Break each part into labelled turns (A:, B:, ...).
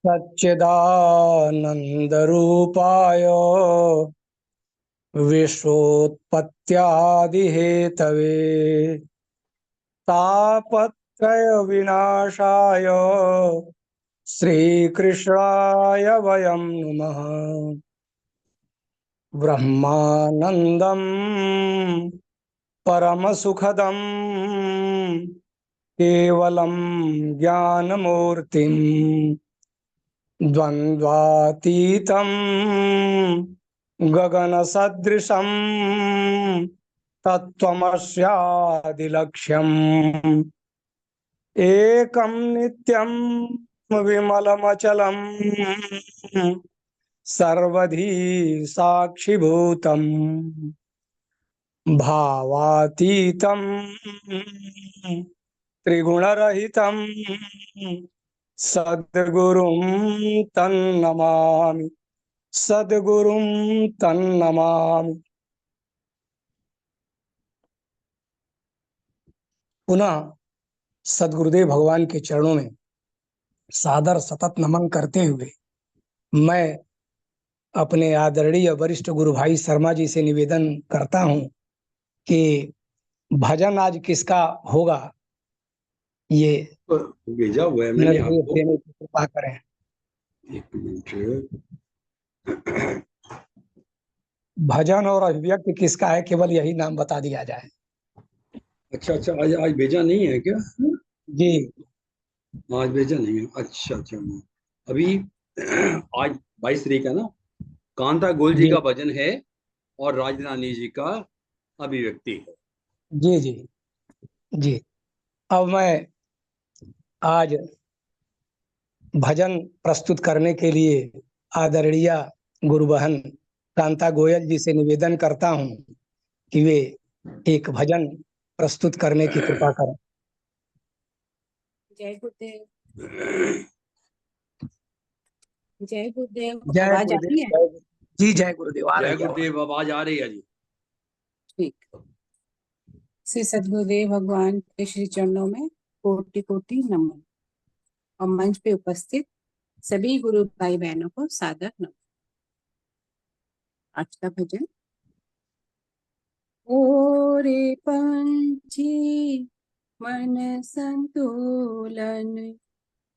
A: सच्चिदानन्दरूपाय विश्वोत्पत्त्यादिहेतवे तापत्रयविनाशाय श्रीकृष्णाय वयं नमः। ब्रह्मानन्दं परमसुखदं केवलं ज्ञानमूर्तिं द्वन्द्वातीतं गगनसदृशं तत्त्वमस्यादिलक्ष्यम् एकं नित्यं विमलमचलं सर्वधी साक्षिभूतं भावातीतं त्रिगुणरहितं सद्गुरुं तन्नमामि सद्गुरुं तन्नमामि। पुनः सद्गुरुदेव भगवान के चरणों में सादर सतत नमन करते हुए मैं अपने आदरणीय वरिष्ठ गुरु भाई शर्मा जी से निवेदन करता हूं कि भजन आज किसका होगा ये
B: भेजा हुआ है मैंने आपको।
A: देने की कृपा करें।
B: एक मिनट।
A: भजन और अभिव्यक्ति किसका है, केवल यही नाम बता दिया जाए।
B: अच्छा, आज भेजा नहीं है क्या?
A: जी
B: आज भेजा नहीं है। अच्छा, अभी आज 22 तारीख है ना। कांता गोल जी
A: जी
B: का भजन है और राजरानी जी का अभिव्यक्ति है।
A: जी जी जी। अब मैं आज भजन प्रस्तुत करने के लिए आदरणीय गुरु बहन कांता गोयल जी से निवेदन करता हूं कि वे एक भजन प्रस्तुत करने की कृपा करें।
C: जय गुरुदेव। जय गुरुदेव।
A: जय
C: आवाज आ रही है?
A: गुरुदेव। जी जय गुरुदेव। आ
B: जय
A: रही है
B: गुरुदेव, आवाज आ रही है जी।
C: ठीक। श्री सद्गुरुदेव भगवान के श्री चरणों में कोटि कोटि नमन और मंच पे उपस्थित सभी गुरु भाई बहनों को सादर नमन। आज का भजन। ओ रे पंछी मन संतुलन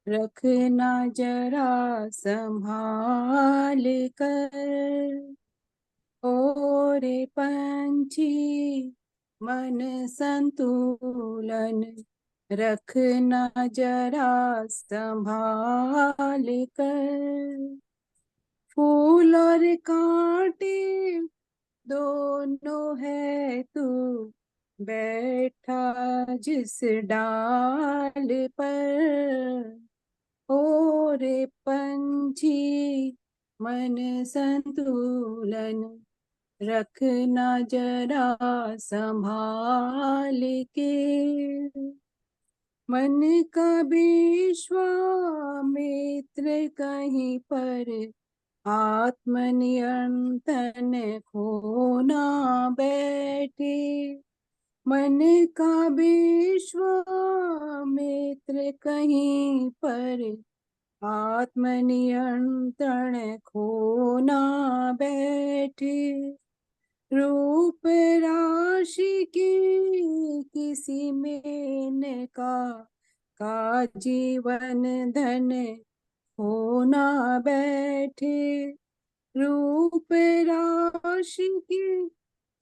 C: रखना जरा संभाल कर। ओ रे पंछी मन संतुलन रखना जरा संभाल कर। फूल और कांटे दोनों है तू बैठा जिस डाल पर। ओ रे पंछी मन संतुलन रखना जरा संभाल के। मन का विश्वामित्र कहीं पर आत्मनियंत्रण खोना बैठे। मन का विश्वामित्र कहीं पर आत्मनियंत्रण खोना बैठे। रूप राशि की किसी में का जीवन धन होना बैठे। रूप राशि की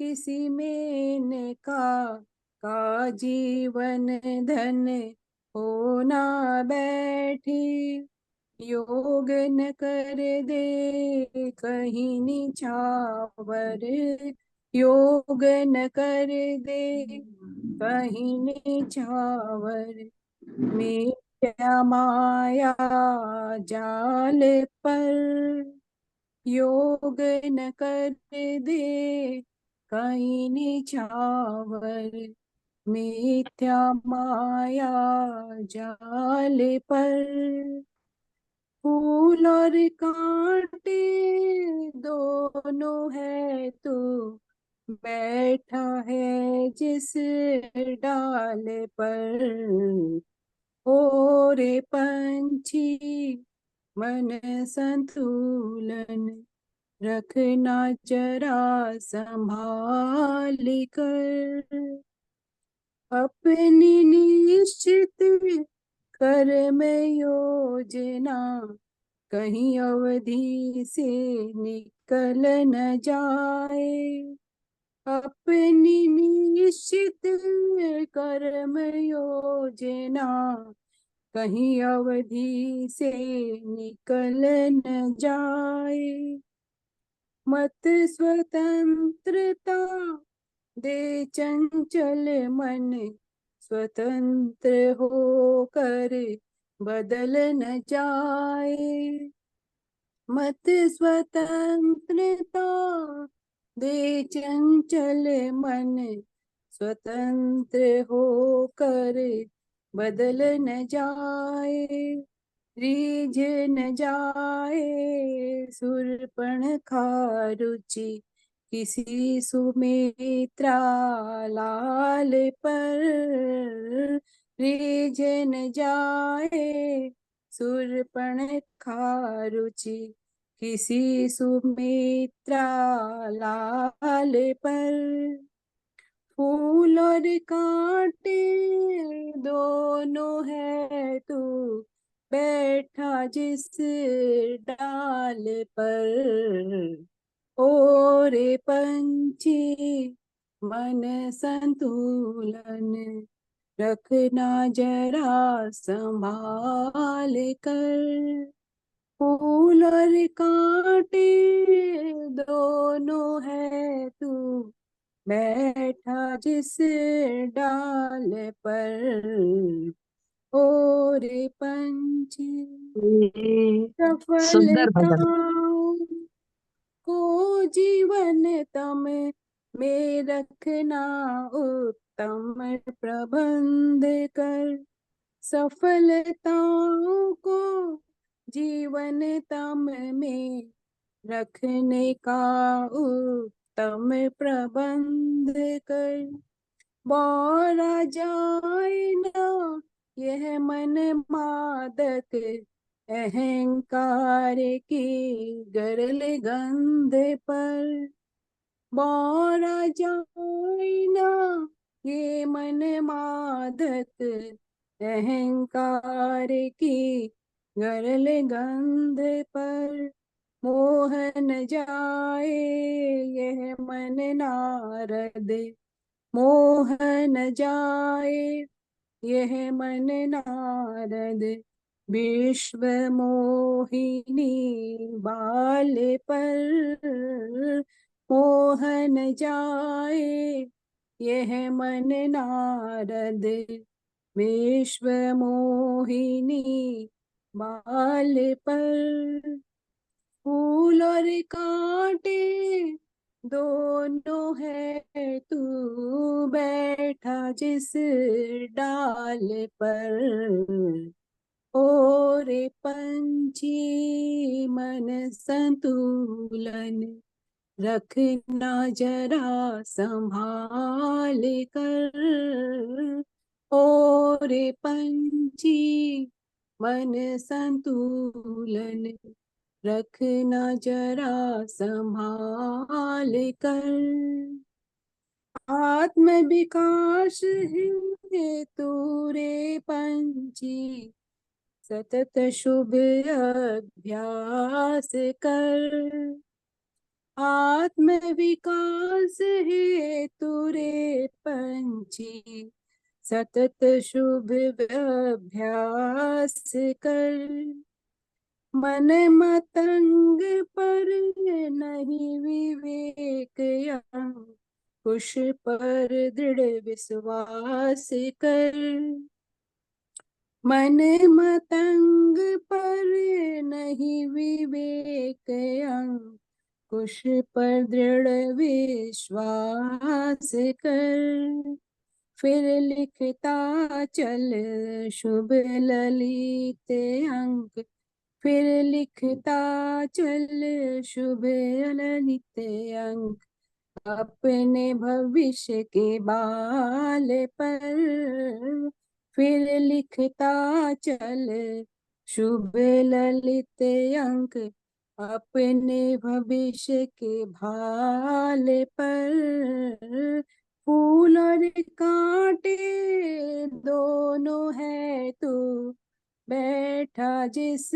C: किसी में का जीवन धन होना बैठे। योग न कर दे कहीं निछावर। योग न कर दे कहीं निछावर। मिथ्या माया जाल पर। योग न कर दे कहीं निछावर। मिथ्या माया जाल पर। फूल और कांटे दोनों है तू बैठा है जिस डाल पर। ओ रे पंछी मन संतुलन रखना जरा संभाल कर। अपनी निश्चित कर्म योजना कहीं अवधि से निकल न जाए। अपनी निश्चित कर्म योजना कहीं अवधि से निकल न जाए। मत स्वतंत्रता दे चंचल मन, स्वतंत्र होकर बदल न जाए। मत स्वतंत्रता दे चंचल मन, स्वतंत्र होकर बदल न जाए। रीझ न जाए शूर्पणखा रुचि किसी सुमित्रा लाल पर। रीझ न जाए शूर्पणखा रुचि किसी सुमित्रा लाल पर। फूल और कांटे दोनों है तू बैठा जिस डाल पर। ओ रे पंछी मन संतुलन रखना जरा संभाल कर। फूल और कांटे दोनों है तू बैठा जिस डाल पर। ओ रे पंछी
D: सुंदर
C: सफलता
D: भजन।
C: को जीवन तम में रखना उत्तम प्रबंध कर। सफलताओं को जीवन तम में रखने का उत्तम प्रबंध कर। बारा जाए ना यह मन मादक, अहंकार की गरल गंध पर। बारा जाए ना ये मन मादक, अहंकार की गरल गंध पर। मोह न जाए यह मन नारद, मोह न जाए यह मन नारद। विश्व मोहिनी बाल पर। मोह न जाए यह मन नारद, विश्व मोहिनी बाल पर। फूल और कांटे दोनों है तू बैठा जिस डाल पर। ओ रे पंछी मन संतुलन रखना जरा संभाल कर। ओ रे पंछी मन संतुलन रखना जरा संभाल कर। आत्म विकास है तू रे पंछी, सतत शुभ अभ्यास कर। आत्म विकास है तू रे पंछी, सतत शुभ अभ्यास कर। मन मतंग पर नहीं विवेक, कुश पर दृढ़ विश्वास कर। मन मतंग पर नहीं विवेक, कुश पर दृढ़ विश्वास कर। फिर लिखता चल शुभ ललित अंक, फिर लिखता चल शुभ ललित अंक। अपने भविष्य के बाल पर फिर लिखता चल शुभ ललित अंक अपने भविष्य के भाले पर, फूल और कांटे दोनों है तू बैठा जिस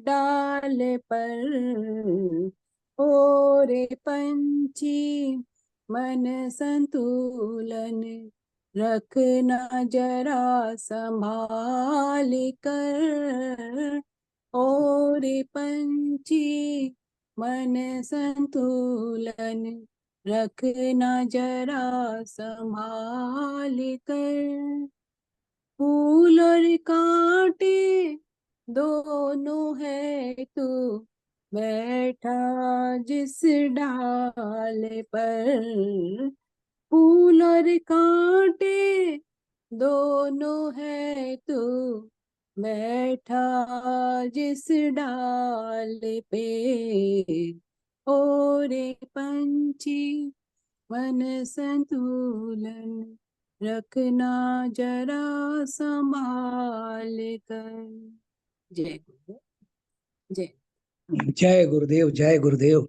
C: डाल पर। ओ रे पंछी मन संतुलन रखना जरा संभाल कर। ओ रे पंछी मन संतुलन रखना जरा संभाल कर। फूल और कांटे दोनों है तू बैठा जिस डाल पर। फूल और कांटे दोनों है तू बैठा जिस डाल पे। ओ रे पंछी मन संतुलन रखना जरा संभाल कर। जय गुरुदेव। जय
A: जय गुरुदेव, जय गुरुदेव।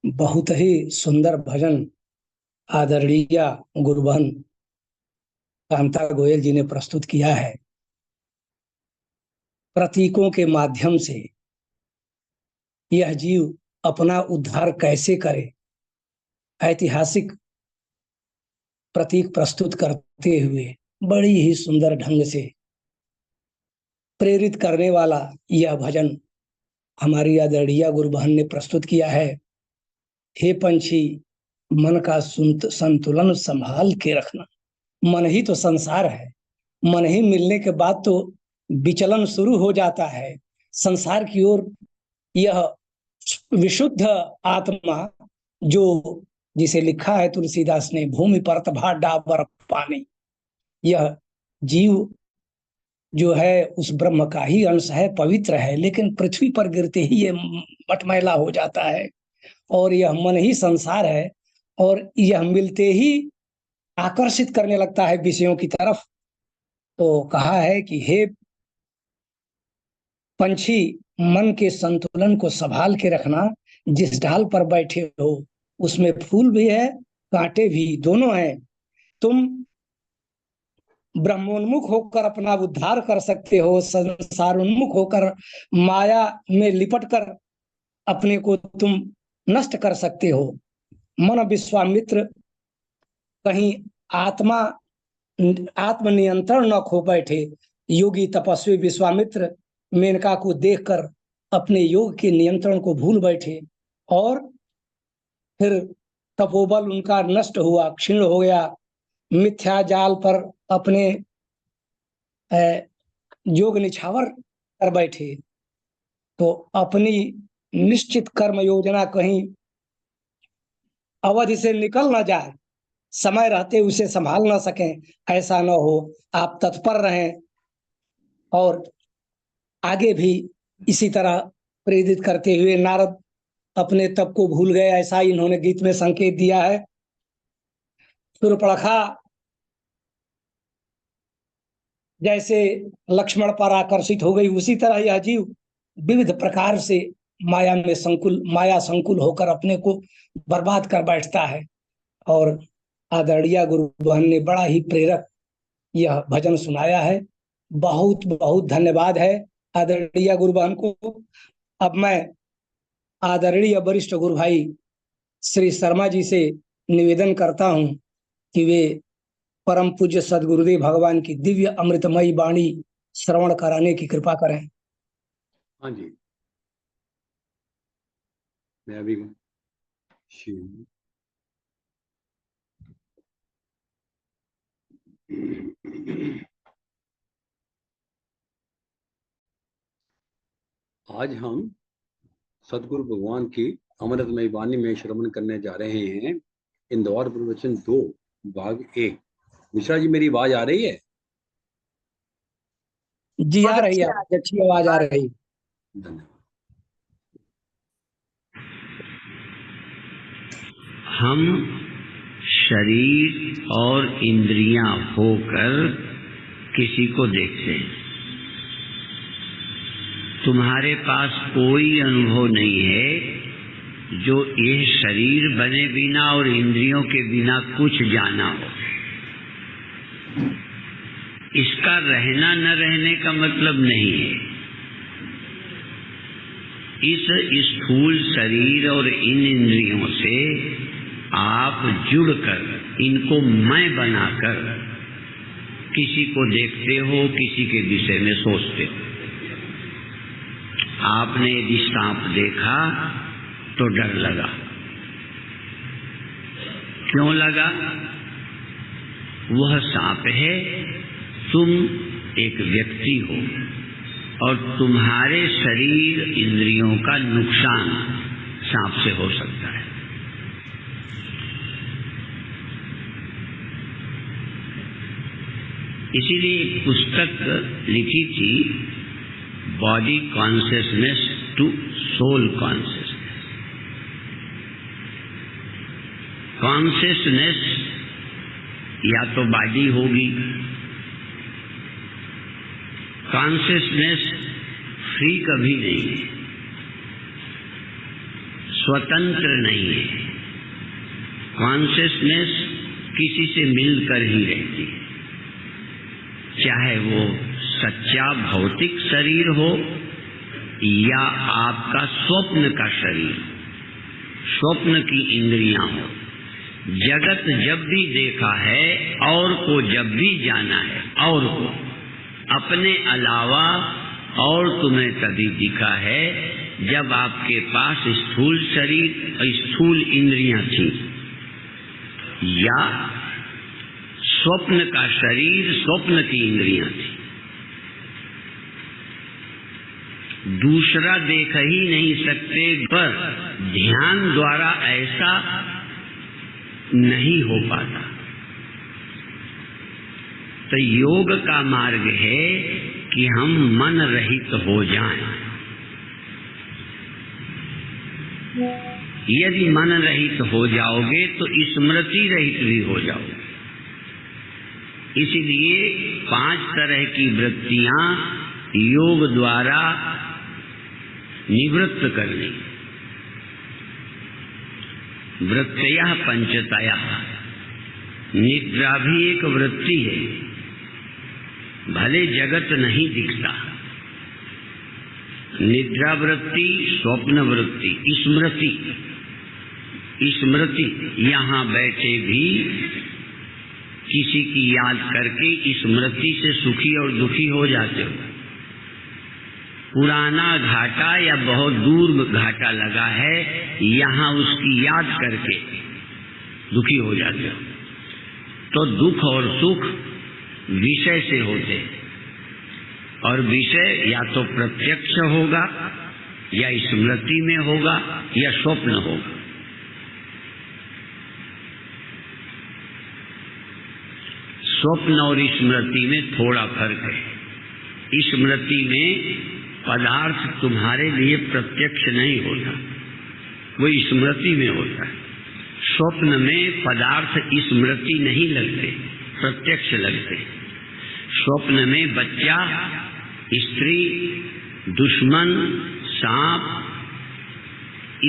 A: बहुत ही सुंदर भजन आदरणीय गुरुबहन कांता गोयल जी ने प्रस्तुत किया है। प्रतीकों के माध्यम से यह जीव अपना उद्धार कैसे करे, ऐतिहासिक प्रतीक प्रस्तुत करते हुए बड़ी ही सुंदर ढंग से प्रेरित करने वाला यह भजन हमारी आदरणीय गुरुबहन ने प्रस्तुत किया है। हे पंछी, मन का संतुलन संभाल के रखना। मन ही तो संसार है। मन ही मिलने के बाद तो विचलन शुरू हो जाता है संसार की ओर। यह विशुद्ध आत्मा जो, जिसे लिखा है तुलसीदास ने, भूमि पर तभा डाबर पानी, यह जीव जो है उस ब्रह्म का ही अंश है, पवित्र है, लेकिन पृथ्वी पर गिरते ही ये मटमैला हो जाता है। और यह मन ही संसार है, और यह मिलते ही आकर्षित करने लगता है विषयों की तरफ। तो कहा है कि हे पंछी, मन के संतुलन को संभाल के रखना। जिस ढाल पर बैठे हो उसमें फूल भी है, कांटे भी, दोनों हैं। तुम ब्रह्मोन्मुख होकर अपना उद्धार कर सकते हो, संसार उन्मुख होकर माया में लिपट कर अपने को तुम नष्ट कर सकते हो। मन विश्वामित्र कहीं आत्मनियंत्रण न खो बैठे। योगी तपस्वी विश्वामित्र मेनका को देखकर अपने योग के नियंत्रण को भूल बैठे, और फिर तपोबल उनका नष्ट हुआ, क्षीण हो गया। मिथ्या जाल पर अपने योग निछावर कर बैठे। तो अपनी निश्चित कर्म योजना कहीं अवधि से निकल ना जाए, समय रहते उसे संभाल ना सकें, ऐसा न हो। आप तत्पर रहें और आगे भी इसी तरह प्रेरित करते हुए। नारद अपने तप को भूल गए, ऐसा इन्होंने गीत में संकेत दिया है। शूर्पणखा जैसे लक्ष्मण पर आकर्षित हो गई, उसी तरह यह जीव विविध प्रकार से माया संकुल होकर अपने को बर्बाद कर बैठता है। और आदरणीय गुरुबहन ने बड़ा ही प्रेरक यह भजन सुनाया है। बहुत बहुत धन्यवाद है आदरणीय गुरुबहन को। अब मैं आदरणीय वरिष्ठ गुरु भाई श्री शर्मा जी से निवेदन करता हूं कि वे परम पूज्य सदगुरुदेव भगवान की दिव्य अमृतमयी वाणी श्रवण कराने की कृपा करें।
B: हाँ जी, मैं अभी शिव आज हम सदगुरु भगवान की अमृतमय वाणी में श्रवण करने जा रहे हैं। इंदौर प्रवचन 2 भाग 1। मिश्रा जी, मेरी आवाज आ रही है?
A: जी आ रही है, अच्छी आवाज आ रही।
B: धन्यवाद।
D: हम शरीर और इंद्रियां होकर किसी को देखते हैं, तुम्हारे पास कोई अनुभव नहीं है जो ये शरीर बने बिना और इंद्रियों के बिना कुछ जाना हो। इसका रहना न रहने का मतलब नहीं है। इस स्थूल शरीर और इन इंद्रियों से आप जुड़कर इनको मैं बनाकर किसी को देखते हो, किसी के विषय में सोचते हो। आपने यदि सांप देखा तो डर लगा। क्यों लगा? वह सांप है, तुम एक व्यक्ति हो और तुम्हारे शरीर इंद्रियों का नुकसान सांप से हो सकता है। इसीलिए एक पुस्तक लिखी थी, body consciousness to soul consciousness. Consciousness या तो बॉडी होगी, कॉन्शियसनेस फ्री कभी नहीं है, स्वतंत्र नहीं है। कॉन्शियसनेस किसी से मिलकर ही रहती है, चाहे वो सच्चा भौतिक शरीर हो या आपका स्वप्न का शरीर, स्वप्न की इंद्रियां हो। जगत जब भी देखा है और को जब भी जाना है और को अपने अलावा और तुम्हें तभी दिखा है जब आपके पास स्थूल शरीर और स्थूल इंद्रियां थी, या स्वप्न का शरीर, स्वप्न की इंद्रियां थी। दूसरा देख ही नहीं सकते, पर ध्यान द्वारा ऐसा नहीं हो पाता। तो योग का मार्ग है कि हम मन रहित हो जाएं। यदि मन रहित हो जाओगे तो स्मृति रहित भी हो जाओगे। इसीलिए 5 तरह की वृत्तियां योग द्वारा निवृत्त करनी। वृत्तयः पंचतयः। निद्रा भी एक वृत्ति है, भले जगत नहीं दिखता। निद्रा वृत्ति, स्वप्न वृत्ति, स्मृति। स्मृति, यहाँ बैठे भी किसी की याद करके स्मृति से सुखी और दुखी हो जाते हो। पुराना घाटा या बहुत दूर घाटा लगा है, यहाँ उसकी याद करके दुखी हो जाते हो। तो दुख और सुख विषय से होते, और विषय या तो प्रत्यक्ष होगा या स्मृति में होगा या स्वप्न होगा। स्वप्न और स्मृति में थोड़ा फर्क है। स्मृति में पदार्थ तुम्हारे लिए प्रत्यक्ष नहीं होता, वो स्मृति में होता है। स्वप्न में पदार्थ स्मृति नहीं लगते, प्रत्यक्ष लगते। स्वप्न में बच्चा, स्त्री, दुश्मन, सांप,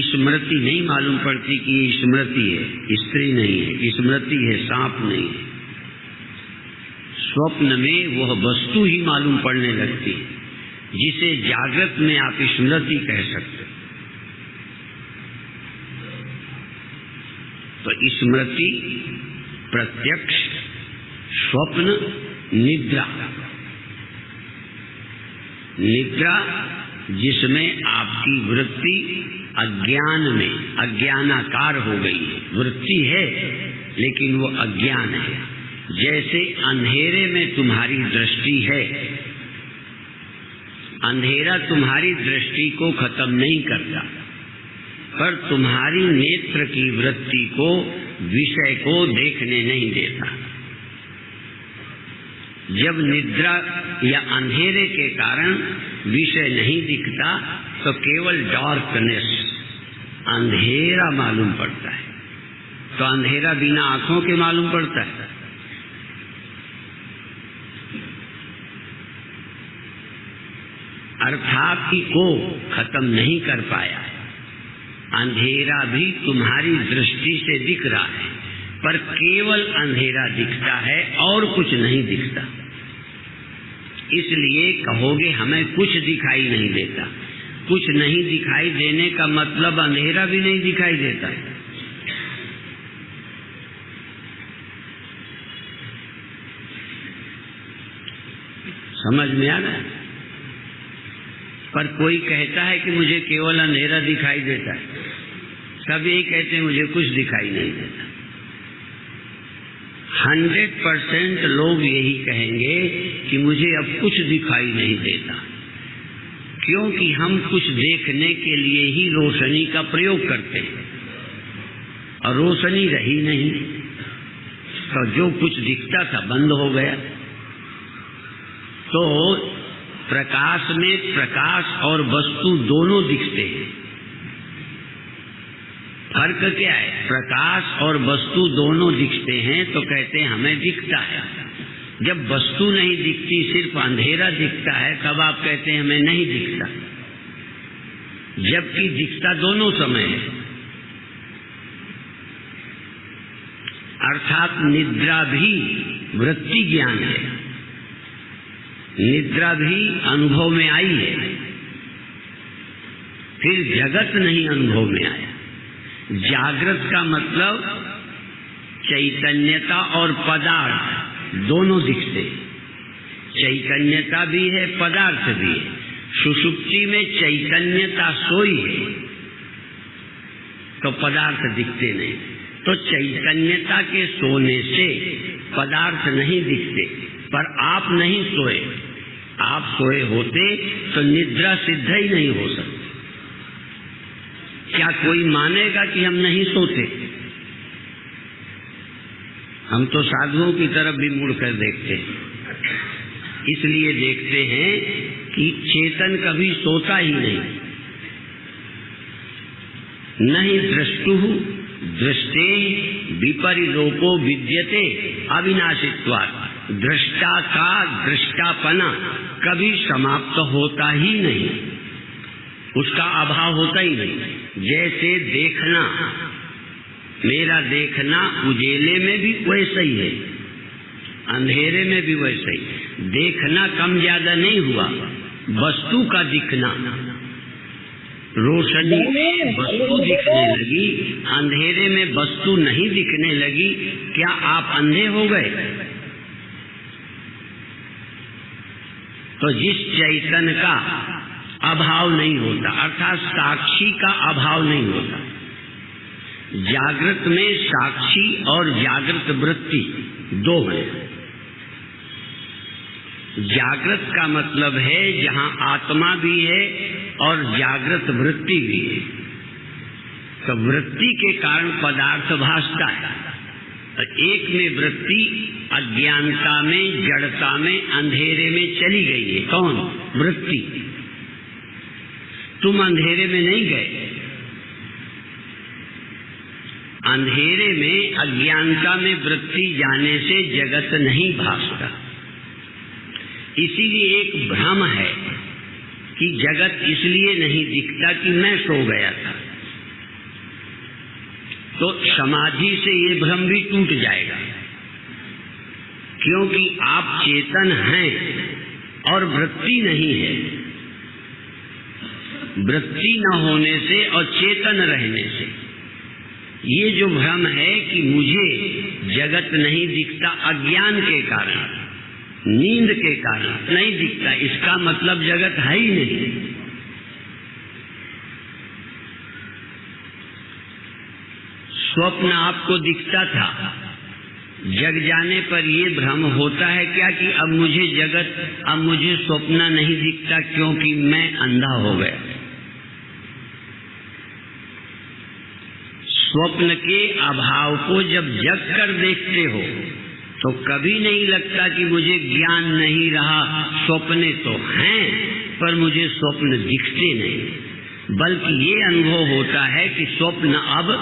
D: स्मृति नहीं मालूम पड़ती कि ये स्मृति है, स्त्री नहीं है, स्मृति है, सांप नहीं है। स्वप्न में वह वस्तु ही मालूम पड़ने लगती है, जिसे जागृत में आप स्मृति कह सकते। तो स्मृति, प्रत्यक्ष, स्वप्न, निद्रा। निद्रा जिसमें आपकी वृत्ति अज्ञान में अज्ञानाकार हो गई है। वृत्ति है लेकिन वो अज्ञान है। जैसे अंधेरे में तुम्हारी दृष्टि है, अंधेरा तुम्हारी दृष्टि को खत्म नहीं करता, पर तुम्हारी नेत्र की वृत्ति को, विषय को देखने नहीं देता। जब निद्रा या अंधेरे के कारण विषय नहीं दिखता तो केवल डार्कनेस, अंधेरा मालूम पड़ता है। तो अंधेरा बिना आंखों के मालूम पड़ता है। अर्थात को खत्म नहीं कर पाया है। अंधेरा भी तुम्हारी दृष्टि से दिख रहा है, पर केवल अंधेरा दिखता है और कुछ नहीं दिखता। इसलिए कहोगे हमें कुछ दिखाई नहीं देता। कुछ नहीं दिखाई देने का मतलब अंधेरा भी नहीं दिखाई देता। समझ में आ रहा है? पर कोई कहता है कि मुझे केवल अंधेरा दिखाई देता है, सब यही कहते हैं मुझे कुछ दिखाई नहीं देता। 100% लोग यही कहेंगे कि मुझे अब कुछ दिखाई नहीं देता, क्योंकि हम कुछ देखने के लिए ही रोशनी का प्रयोग करते हैं और रोशनी रही नहीं, तो जो कुछ दिखता था बंद हो गया। तो प्रकाश में प्रकाश और वस्तु दोनों दिखते हैं। फर्क क्या है? प्रकाश और वस्तु दोनों दिखते हैं तो कहते हैं हमें दिखता है। जब वस्तु नहीं दिखती, सिर्फ अंधेरा दिखता है, तब आप कहते हैं हमें नहीं दिखता, जबकि दिखता दोनों समय है। अर्थात निद्रा भी वृत्ति ज्ञान है, निद्रा भी अनुभव में आई है, फिर जगत नहीं अनुभव में आया। जागृत का मतलब चैतन्यता और पदार्थ दोनों दिखते, चैतन्यता भी है पदार्थ भी है। सुषुप्ति में चैतन्यता सोई है तो पदार्थ दिखते नहीं, तो चैतन्यता के सोने से पदार्थ नहीं दिखते। पर आप नहीं सोए, आप सोए होते तो निद्रा सिद्ध ही नहीं हो सकती। क्या कोई मानेगा कि हम नहीं सोते? हम तो साधुओं की तरफ भी मुड़कर देखते हैं। इसलिए देखते हैं कि चेतन कभी सोता ही नहीं दृष्टु दृष्टे विपरिलोको विद्यते अविनाशित्वात्। दृष्टा का दृष्टापना कभी समाप्त होता ही नहीं, उसका अभाव होता ही नहीं। जैसे देखना, मेरा देखना उजेले में भी वैसा ही है, अंधेरे में भी वैसा ही। देखना कम ज्यादा नहीं हुआ, वस्तु का दिखना, रोशनी में वस्तु दिखने लगी, अंधेरे में वस्तु नहीं दिखने लगी। क्या आप अंधे हो गए? तो जिस चैतन्य का अभाव नहीं होता, अर्थात साक्षी का अभाव नहीं होता। जागृत में साक्षी और जागृत वृत्ति दो हैं। जागृत का मतलब है जहां आत्मा भी है और जागृत वृत्ति भी है। तो वृत्ति के कारण पदार्थ भासता है। तो एक में वृत्ति अज्ञानता में, जड़ता में, अंधेरे में चली गई है। कौन? वृत्ति। तुम अंधेरे में नहीं गए, अंधेरे में अज्ञानता में वृत्ति जाने से जगत नहीं भासता। इसीलिए एक भ्रम है कि जगत इसलिए नहीं दिखता कि मैं सो गया था। तो समाधि से ये भ्रम भी टूट जाएगा, क्योंकि आप चेतन हैं और वृत्ति नहीं है। वृत्ति न होने से और चेतन रहने से ये जो भ्रम है कि मुझे जगत नहीं दिखता, अज्ञान के कारण, नींद के कारण नहीं दिखता, इसका मतलब जगत है ही नहीं। स्वप्न आपको दिखता था, जग जाने पर यह भ्रम होता है क्या कि अब मुझे जगत, अब मुझे स्वप्न नहीं दिखता क्योंकि मैं अंधा हो गया। स्वप्न के अभाव को जब जग कर देखते हो तो कभी नहीं लगता कि मुझे ज्ञान नहीं रहा, स्वप्ने तो हैं पर मुझे स्वप्न दिखते नहीं, बल्कि ये अनुभव होता है कि स्वप्न अब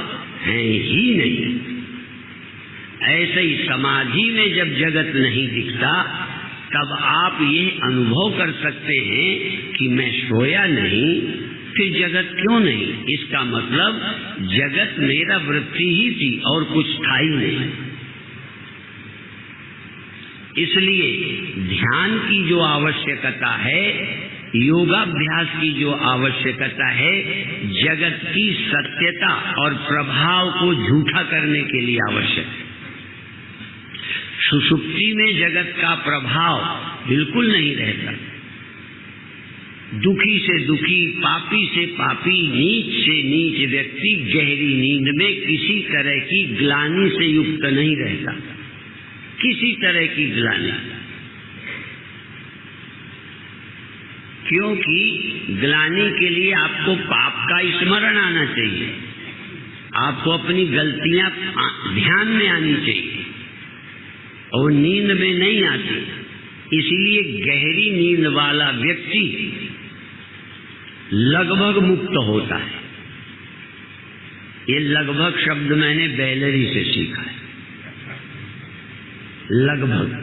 D: हैं ही नहीं। ऐसे ही समाधि में जब जगत नहीं दिखता तब आप ये अनुभव कर सकते हैं कि मैं सोया नहीं, फिर जगत क्यों नहीं? इसका मतलब जगत मेरा वृत्ति ही थी और कुछ था ही नहीं। इसलिए ध्यान की जो आवश्यकता है, योगाभ्यास की जो आवश्यकता है, जगत की सत्यता और प्रभाव को झूठा करने के लिए आवश्यक है। सुषुप्ति में जगत का प्रभाव बिल्कुल नहीं रहता। दुखी से दुखी, पापी से पापी, नीच से नीच व्यक्ति गहरी नींद में किसी तरह की ग्लानि से युक्त नहीं रहता, किसी तरह की ग्लानि। क्योंकि ग्लानि के लिए आपको पाप का स्मरण आना चाहिए, आपको अपनी गलतियां ध्यान में आनी चाहिए, और नींद में नहीं आती। इसलिए गहरी नींद वाला व्यक्ति लगभग मुक्त होता है। ये लगभग शब्द मैंने बैलरी से सीखा है। लगभग।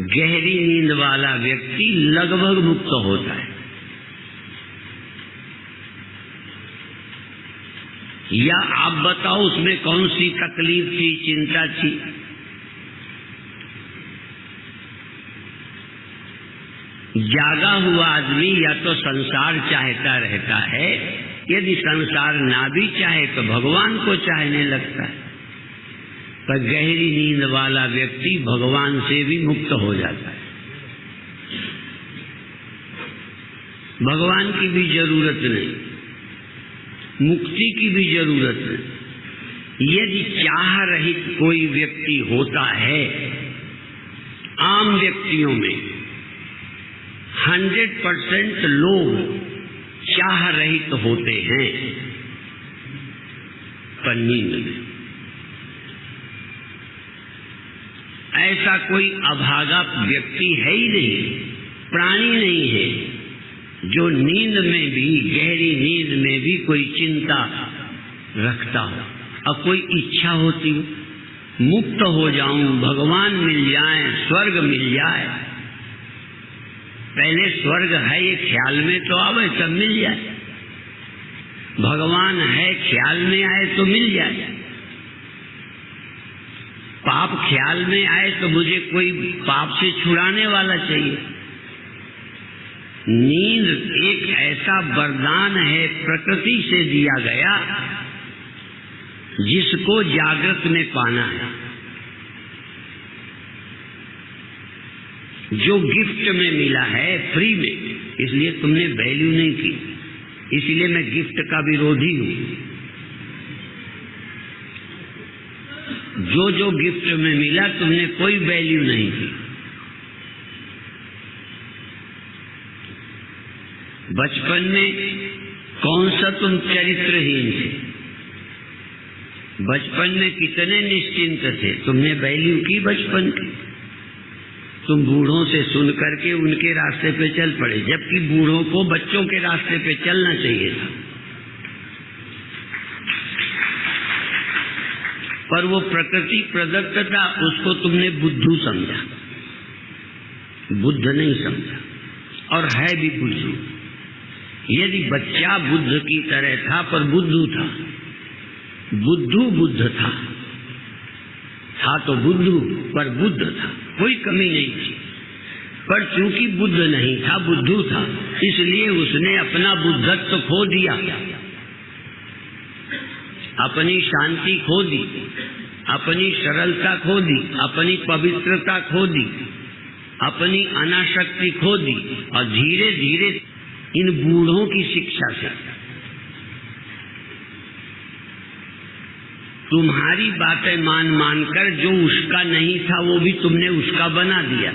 D: गहरी नींद वाला व्यक्ति लगभग मुक्त होता है। या आप बताओ उसमें कौन सी तकलीफ थी, चिंता थी? जागा हुआ आदमी या तो संसार चाहता रहता है, यदि संसार ना भी चाहे तो भगवान को चाहने लगता है। पर गहरी नींद वाला व्यक्ति भगवान से भी मुक्त हो जाता है, भगवान की भी जरूरत नहीं, मुक्ति की भी जरूरत नहीं। यदि चाह रहित कोई व्यक्ति होता है, आम व्यक्तियों में 100% लोग चाह रहित होते हैं, पर नींद में ऐसा कोई अभागा व्यक्ति है ही नहीं, प्राणी नहीं है जो नींद में भी, गहरी नींद में भी कोई चिंता रखता हो और कोई इच्छा होती हो, मुक्त हो जाऊं, भगवान मिल जाए, स्वर्ग मिल जाए। पहले स्वर्ग है ये ख्याल में तो आवे तब मिल जाए, भगवान है ख्याल में आए तो मिल जाए। पाप ख्याल में आए तो मुझे कोई पाप से छुड़ाने वाला चाहिए। नींद एक ऐसा वरदान है प्रकृति से दिया गया, जिसको जागृत में पाना है, जो गिफ्ट में मिला है फ्री में। इसलिए तुमने वैल्यू नहीं की, इसलिए मैं गिफ्ट का विरोधी हूं। जो जो गिफ्ट में मिला तुमने कोई वैल्यू नहीं की। बचपन में कौन सा तुम चरित्रहीन थे, बचपन में कितने निश्चिंत थे, तुमने वैल्यू की बचपन की? तुम बूढ़ों से सुन करके उनके रास्ते पे चल पड़े, जबकि बूढ़ों को बच्चों के रास्ते पे चलना चाहिए था। पर वो प्रकृति प्रदत्त था, उसको तुमने बुद्धू समझा, बुद्ध नहीं समझा, और है भी बुद्धू। यदि बच्चा बुद्ध की तरह था पर बुद्धू था, बुद्धू बुद्ध था तो बुद्धू पर बुद्ध था, कोई कमी नहीं थी। पर चूंकि बुद्ध नहीं था, बुद्धू था, इसलिए उसने अपना बुद्धत्व खो दिया, अपनी शांति खो दी, अपनी सरलता खो दी, अपनी पवित्रता खो दी, अपनी अनासक्ति खो दी। और धीरे धीरे इन बूढ़ों की शिक्षा से तुम्हारी बातें मान मान कर जो उसका नहीं था वो भी तुमने उसका बना दिया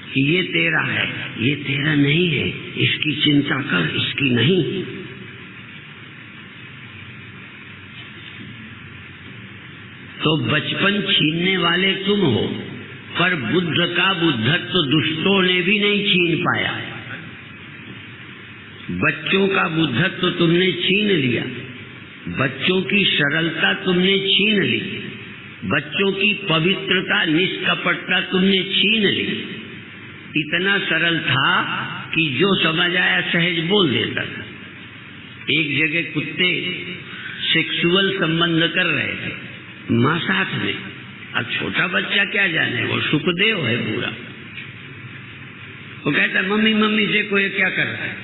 D: कि ये तेरा है, ये तेरा नहीं है, इसकी चिंता कर, इसकी नहीं। तो बचपन छीनने वाले तुम हो, पर बुद्ध का बुद्धत्व तो दुष्टों ने भी नहीं छीन पाया। बच्चों का बुद्धत्व तो तुमने छीन लिया, बच्चों की सरलता तुमने छीन ली, बच्चों की पवित्रता, निष्कपटता तुमने छीन ली। इतना सरल था कि जो समझ आया सहज बोल देता था। एक जगह कुत्ते सेक्सुअल संबंध कर रहे थे माँ साथ में। अब छोटा बच्चा क्या जाने, वो सुखदेव है पूरा। वो कहता मम्मी मम्मी देखो ये क्या कर रहा है।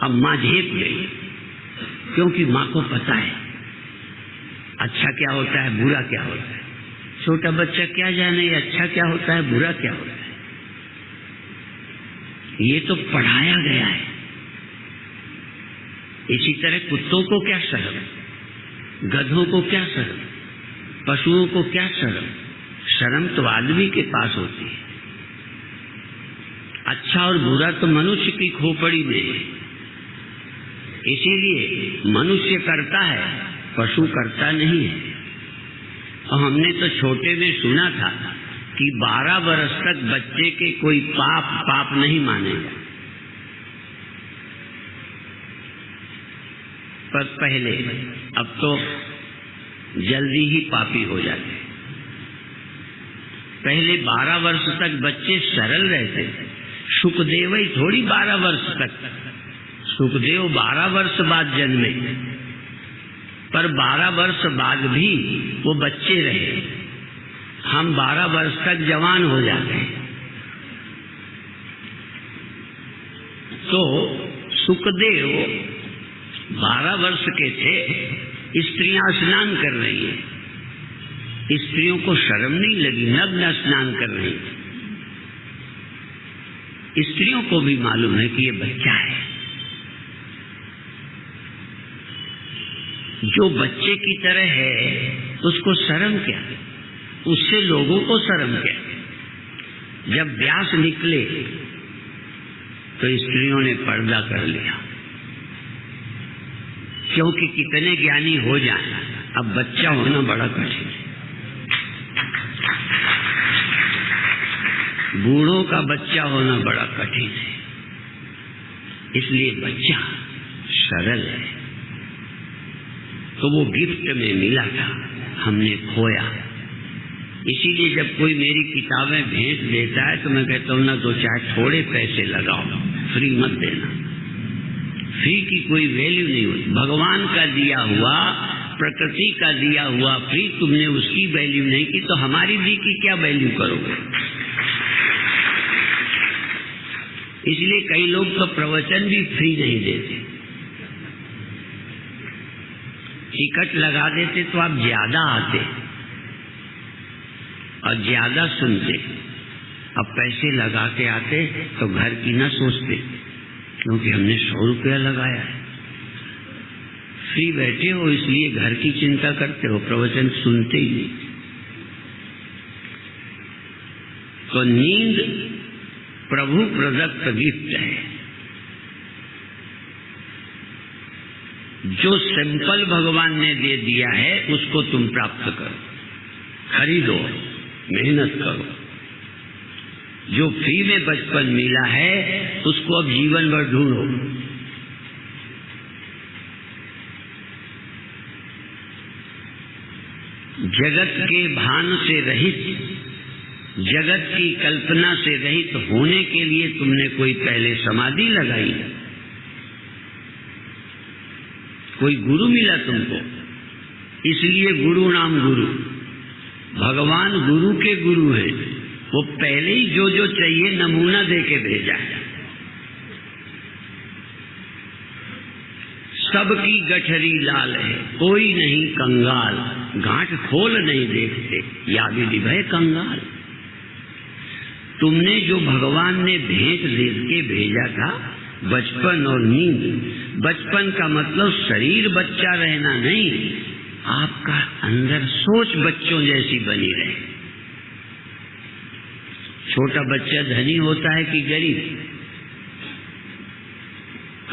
D: अब माँ झेप गई, क्योंकि माँ को पता है अच्छा क्या होता है, बुरा क्या होता है। छोटा बच्चा क्या जाने ये अच्छा क्या होता है, बुरा क्या होता है। ये तो पढ़ाया गया है। इसी तरह कुत्तों को क्या शर्म, गधों को क्या शर्म, पशुओं को क्या शर्म। शर्म तो आदमी के पास होती है। अच्छा और बुरा तो मनुष्य की खोपड़ी में है। इसीलिए मनुष्य करता है, पशु करता नहीं है। और हमने तो छोटे में सुना था कि 12 वर्ष तक बच्चे के कोई पाप नहीं मानेगा। पर पहले, अब तो जल्दी ही पापी हो जाते। पहले 12 वर्ष तक बच्चे सरल रहते। सुखदेव ही थोड़ी 12 वर्ष तक, सुखदेव 12 वर्ष बाद जन्मे, पर 12 वर्ष बाद भी वो बच्चे रहे। हम 12 वर्ष तक जवान हो जाते हैं। तो सुखदेव 12 वर्ष के थे, स्त्रियां स्नान कर रही है, स्त्रियों को शर्म नहीं लगी, नग्न स्नान कर रही है। स्त्रियों को भी मालूम है कि ये बच्चा है। जो बच्चे की तरह है उसको शर्म क्या, उससे लोगों को शर्म क्या। जब व्यास निकले तो स्त्रियों ने पर्दा कर लिया, क्योंकि कितने ज्ञानी हो जाए, अब बच्चा होना बड़ा कठिन है। बूढ़ों का बच्चा होना बड़ा कठिन है, इसलिए बच्चा सरल है। तो वो गिफ्ट में मिला था, हमने खोया। इसीलिए जब कोई मेरी किताबें भेंट देता है तो मैं कहता हूँ ना, तो चाहे थोड़े पैसे लगाओ, फ्री मत देना। फ्री की कोई वैल्यू नहीं होती। भगवान का दिया हुआ, प्रकृति का दिया हुआ फ्री, तुमने उसकी वैल्यू नहीं की तो हमारी दी की क्या वैल्यू करोगे। इसलिए कई लोग तो प्रवचन भी फ्री नहीं देते, टिकट लगा देते तो आप ज्यादा आते और ज्यादा सुनते। अब पैसे लगा के आते तो घर की न सोचते, क्योंकि हमने 100 रुपया लगाया है। फ्री बैठे हो इसलिए घर की चिंता करते हो, प्रवचन सुनते ही नहीं। तो नींद प्रभु प्रदत्त गिफ्ट है। जो सिंपल भगवान ने दे दिया है उसको तुम प्राप्त करो, खरीदो, मेहनत करो। जो फ्री में बचपन मिला है उसको अब जीवन भर ढूंढो। जगत के भान से रहित, जगत की कल्पना से रहित होने के लिए तुमने कोई पहले समाधि लगाई, कोई गुरु मिला तुमको, इसलिए गुरु नाम गुरु। भगवान गुरु के गुरु हैं, वो पहले ही जो जो चाहिए नमूना दे के भेजा है। सबकी गठरी लाल है, कोई नहीं कंगाल, गांठ खोल नहीं देखते, या विधि भय कंगाल। तुमने जो भगवान ने भेंट दे के भेजा था, बचपन और नींद। बचपन का मतलब शरीर बच्चा रहना नहीं, आपका अंदर सोच बच्चों जैसी बनी रहे। छोटा बच्चा धनी होता है कि गरीब,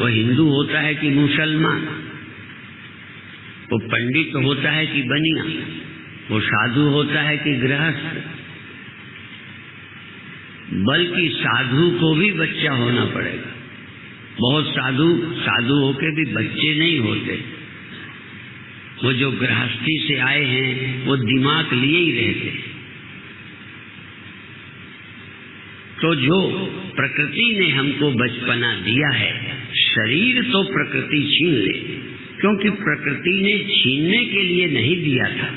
D: वो हिंदू होता है कि मुसलमान, वो पंडित होता है कि बनिया, वो साधु होता है कि गृहस्थ। बल्कि साधु को भी बच्चा होना पड़ेगा। बहुत साधु होके भी बच्चे नहीं होते। वो जो गृहस्थी से आए हैं वो दिमाग लिए ही रहते हैं। तो जो प्रकृति ने हमको बचपना दिया है, शरीर तो प्रकृति छीन ले, क्योंकि प्रकृति ने छीनने के लिए नहीं दिया था।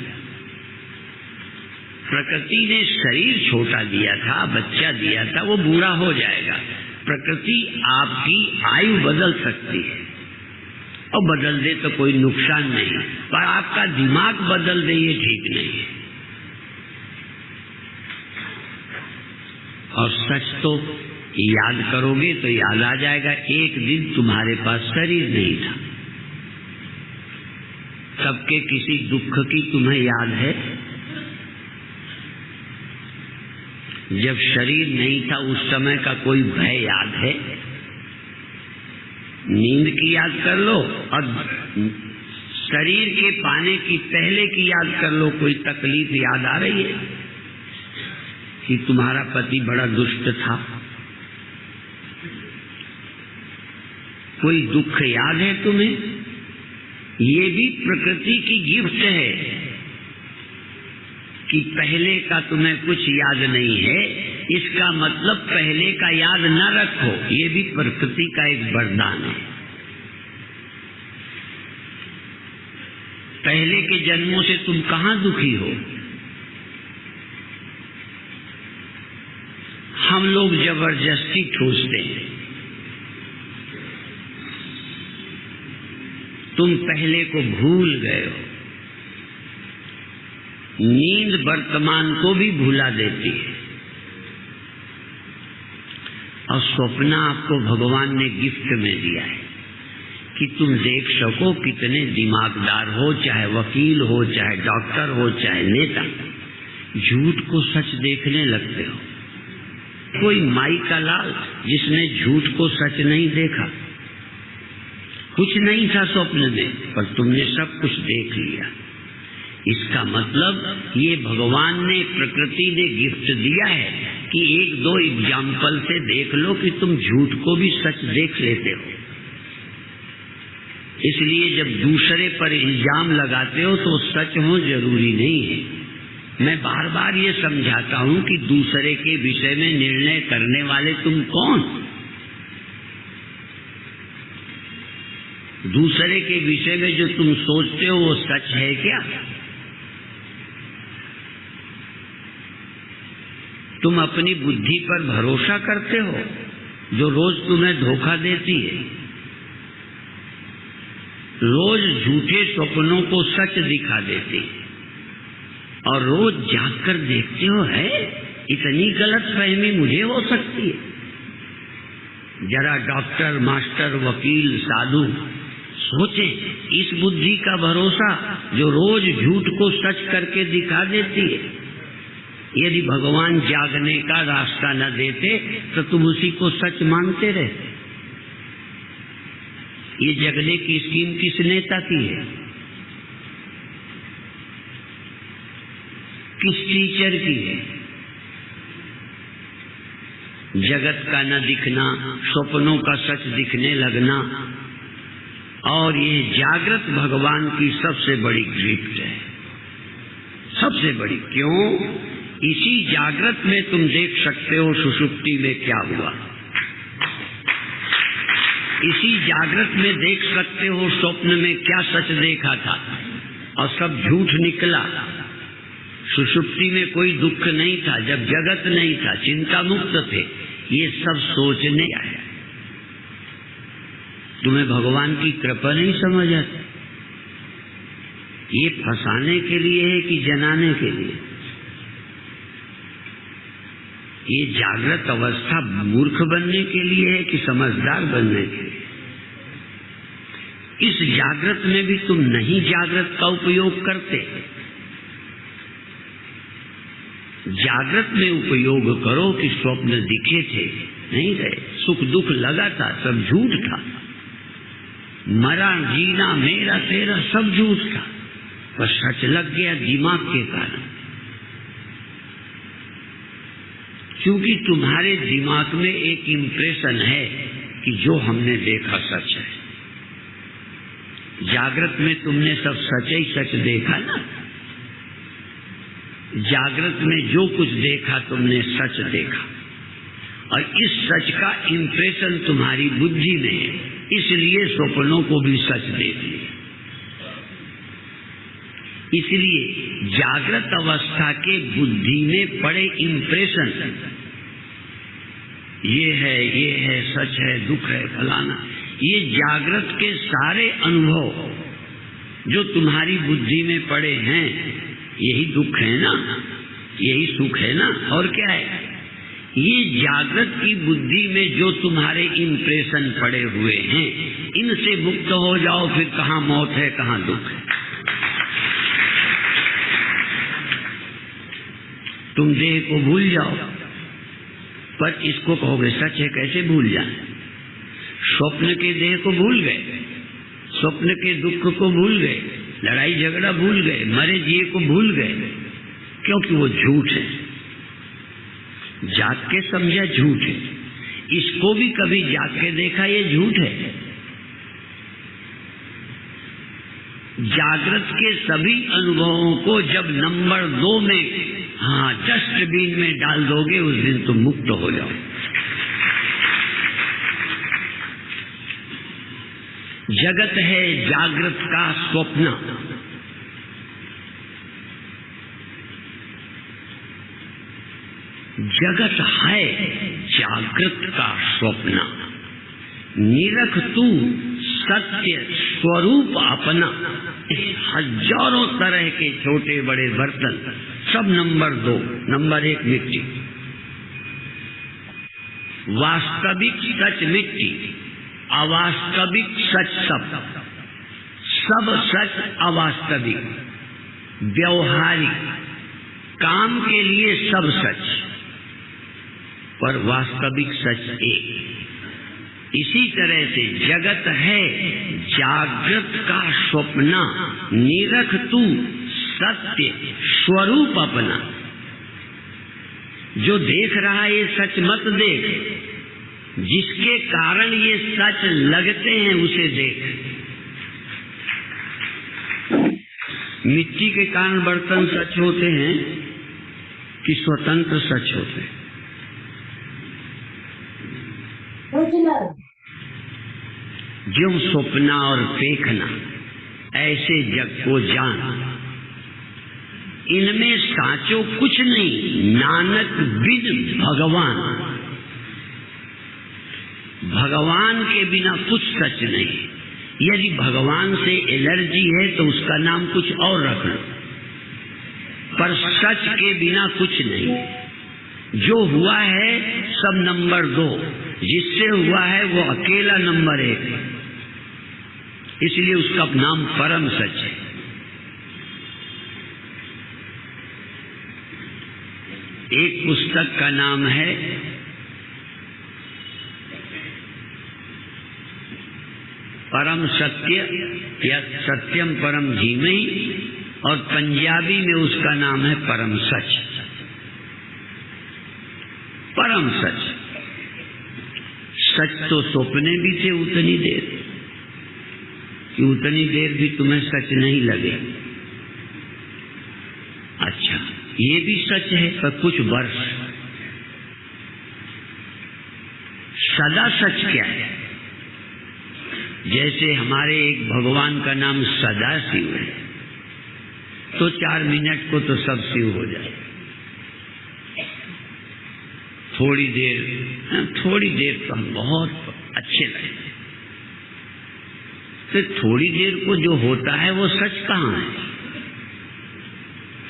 D: प्रकृति ने शरीर छोटा दिया था, बच्चा दिया था, वो बूढ़ा हो जाएगा। प्रकृति आपकी आयु बदल सकती है, और बदल दे तो कोई नुकसान नहीं, पर आपका दिमाग बदल दे ये ठीक नहीं है। और सच तो याद करोगे तो याद आ जाएगा, एक दिन तुम्हारे पास शरीर नहीं था। सबके किसी दुख की तुम्हें याद है? जब शरीर नहीं था उस समय का कोई भय याद है? नींद की याद कर लो, और शरीर के पाने की पहले की याद कर लो। कोई तकलीफ याद आ रही है कि तुम्हारा पति बड़ा दुष्ट था? कोई दुख याद है तुम्हें? ये भी प्रकृति की गिफ्ट है कि पहले का तुम्हें कुछ याद नहीं है, इसका मतलब पहले का याद न रखो। ये भी प्रकृति का एक वरदान है। पहले के जन्मों से तुम कहां दुखी हो? हम लोग जबरदस्ती ठूसते हैं। तुम पहले को भूल गए हो। नींद वर्तमान को भी भुला देती है, और स्वप्न आपको भगवान ने गिफ्ट में दिया है कि तुम देख सको कितने दिमागदार हो, चाहे वकील हो, चाहे डॉक्टर हो, चाहे नेता, झूठ को सच देखने लगते हो। कोई माई का लाल जिसने झूठ को सच नहीं देखा, कुछ नहीं था स्वप्न में, पर तुमने सब कुछ देख लिया। इसका मतलब ये भगवान ने, प्रकृति ने गिफ्ट दिया है कि एक दो एग्जाम्पल से देख लो कि तुम झूठ को भी सच देख लेते हो। इसलिए जब दूसरे पर इल्जाम लगाते हो तो सच हो जरूरी नहीं है। मैं बार बार ये समझाता हूं कि दूसरे के विषय में निर्णय करने वाले तुम कौन? दूसरे के विषय में जो तुम सोचते हो वो सच है क्या? तुम अपनी बुद्धि पर भरोसा करते हो जो रोज तुम्हें धोखा देती है, रोज झूठे सपनों को सच दिखा देती, और रोज जाग कर देखते हो है इतनी गलत फहमी मुझे हो सकती है। जरा डॉक्टर, मास्टर, वकील, साधु सोचे, इस बुद्धि का भरोसा जो रोज झूठ को सच करके दिखा देती है। यदि भगवान जागने का रास्ता न देते तो तुम उसी को सच मानते रहते। ये जगने की स्कीम किस नेता की है? किस टीचर की है? जगत का न दिखना, स्वप्नों का सच दिखने लगना, और ये जागृत भगवान की सबसे बड़ी गिफ्ट है, सबसे बड़ी। क्यों? इसी जागृत में तुम देख सकते हो सुषुप्ति में क्या हुआ। इसी जागृत में देख सकते हो स्वप्न में क्या सच देखा था, और सब झूठ निकला। सुषुप्ति में कोई दुख नहीं था, जब जगत नहीं था, चिंता मुक्त थे, ये सब सोचने आया। तुम्हें भगवान की कृपा नहीं समझ आती? ये फंसाने के लिए है कि जनाने के लिए? ये जागृत अवस्था मूर्ख बनने के लिए है कि समझदार बनने के लिए? इस जागृत में भी तुम नहीं जागृत का उपयोग करते। जागृत में उपयोग करो कि स्वप्न दिखे थे, नहीं रहे, सुख दुख लगा था, सब झूठ था, मरा जीना मेरा तेरा सब झूठ था, पर सच लग गया दिमाग के कारण। क्योंकि तुम्हारे दिमाग में एक इम्प्रेशन है कि जो हमने देखा सच है। जागृत में तुमने सब सच ही सच देखा ना। जागृत में जो कुछ देखा तुमने सच देखा, और इस सच का इंप्रेशन तुम्हारी बुद्धि में है, इसलिए स्वप्नों को भी सच देख लिया। इसलिए जागृत अवस्था के बुद्धि में पड़े इंप्रेशन, ये है, सच है, दुख है, फलाना, ये जागृत के सारे अनुभव जो तुम्हारी बुद्धि में पड़े हैं, यही दुख है ना, यही सुख है ना, और क्या है? ये जागृत की बुद्धि में जो तुम्हारे इंप्रेशन पड़े हुए हैं, इनसे मुक्त हो जाओ, फिर कहाँ मौत है, कहाँ दुख है। तुम देह को भूल जाओ, पर इसको कहोगे सच है, कैसे भूल जाए? स्वप्न के देह को भूल गए, स्वप्न के दुख को भूल गए, लड़ाई झगड़ा भूल गए, मरे जिए को भूल गए, क्योंकि वो झूठ है। जाग के समझा झूठ है, इसको भी कभी जाग के देखा ये झूठ है। जागृत के सभी अनुभवों को जब नंबर 2 में, हाँ, डस्टबिन में डाल दोगे, उस दिन तुम मुक्त हो जाओ। जगत है जागृत का स्वप्न, जगत है जागृत का स्वप्न। निरख तू सत्य स्वरूप अपना। हजारों तरह के छोटे बड़े बर्तन, सब नंबर 2, नंबर 1 मिट्टी। वास्तविक सच मिट्टी, अवास्तविक सच सब सच अवास्तविक, व्यवहारिक काम के लिए सब सच, पर वास्तविक सच एक। इसी तरह से जगत है जागृत का स्वप्न। निरख तू सत्य स्वरूप अपना। जो देख रहा है ये सच मत देख, जिसके कारण ये सच लगते हैं उसे देख। मिट्टी के कारण बर्तन सच होते हैं कि स्वतंत्र सच होते हैं? जो स्वप्ना और देखना, ऐसे जग को जान, इनमें साचो कुछ नहीं, नानक बिन भगवान। भगवान के बिना कुछ सच नहीं। यदि भगवान से एलर्जी है तो उसका नाम कुछ और रख लो, पर सच के बिना कुछ नहीं। जो हुआ है सब नंबर 2, जिससे हुआ है वो अकेला नंबर 1, इसलिए उसका नाम परम सच है। एक पुस्तक का नाम है परम सत्य या सत्यम परम धीमहि, और पंजाबी में उसका नाम है परम सच। परम सच, सच तो सपने भी थे उतनी देर कि उतनी देर भी तुम्हें सच नहीं लगे। अच्छा, ये भी सच है, पर कुछ वर्ष। सदा सच क्या है? जैसे हमारे एक भगवान का नाम सदाशिव है, तो 4 मिनट को तो सब शिव हो जाए। थोड़ी देर तो हम बहुत अच्छे लगे, तो थोड़ी देर को जो होता है वो सच कहाँ है?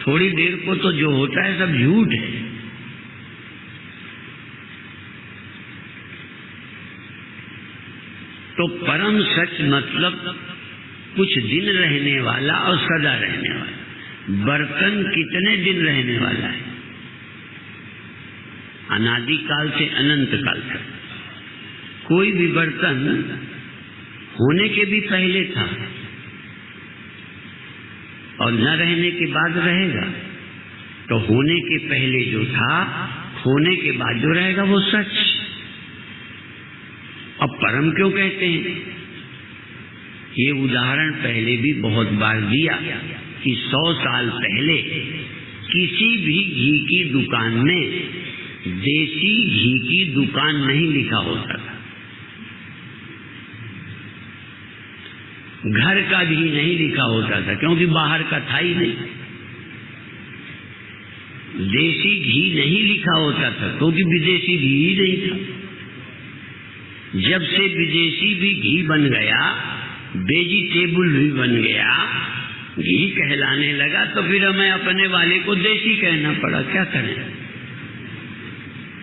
D: थोड़ी देर को तो जो होता है सब झूठ है। तो परम सच मतलब कुछ दिन रहने वाला और सदा रहने वाला। बर्तन कितने दिन रहने वाला है? अनादि काल से अनंत काल तक। कोई भी बर्तन होने के भी पहले था और न रहने के बाद रहेगा। तो होने के पहले जो था, होने के बाद जो रहेगा वो सच। अब परम क्यों कहते हैं? ये उदाहरण पहले भी बहुत बार दिया कि 100 साल पहले किसी भी घी की दुकान में देसी घी की दुकान नहीं लिखा होता था, घर का घी नहीं लिखा होता था, क्योंकि बाहर का था ही नहीं। देसी घी नहीं लिखा होता था क्योंकि विदेशी घी ही नहीं था। जब से विदेशी भी घी बन गया, वेजिटेबल भी बन गया, घी कहलाने लगा, तो फिर हमें अपने वाले को देसी कहना पड़ा। क्या करें?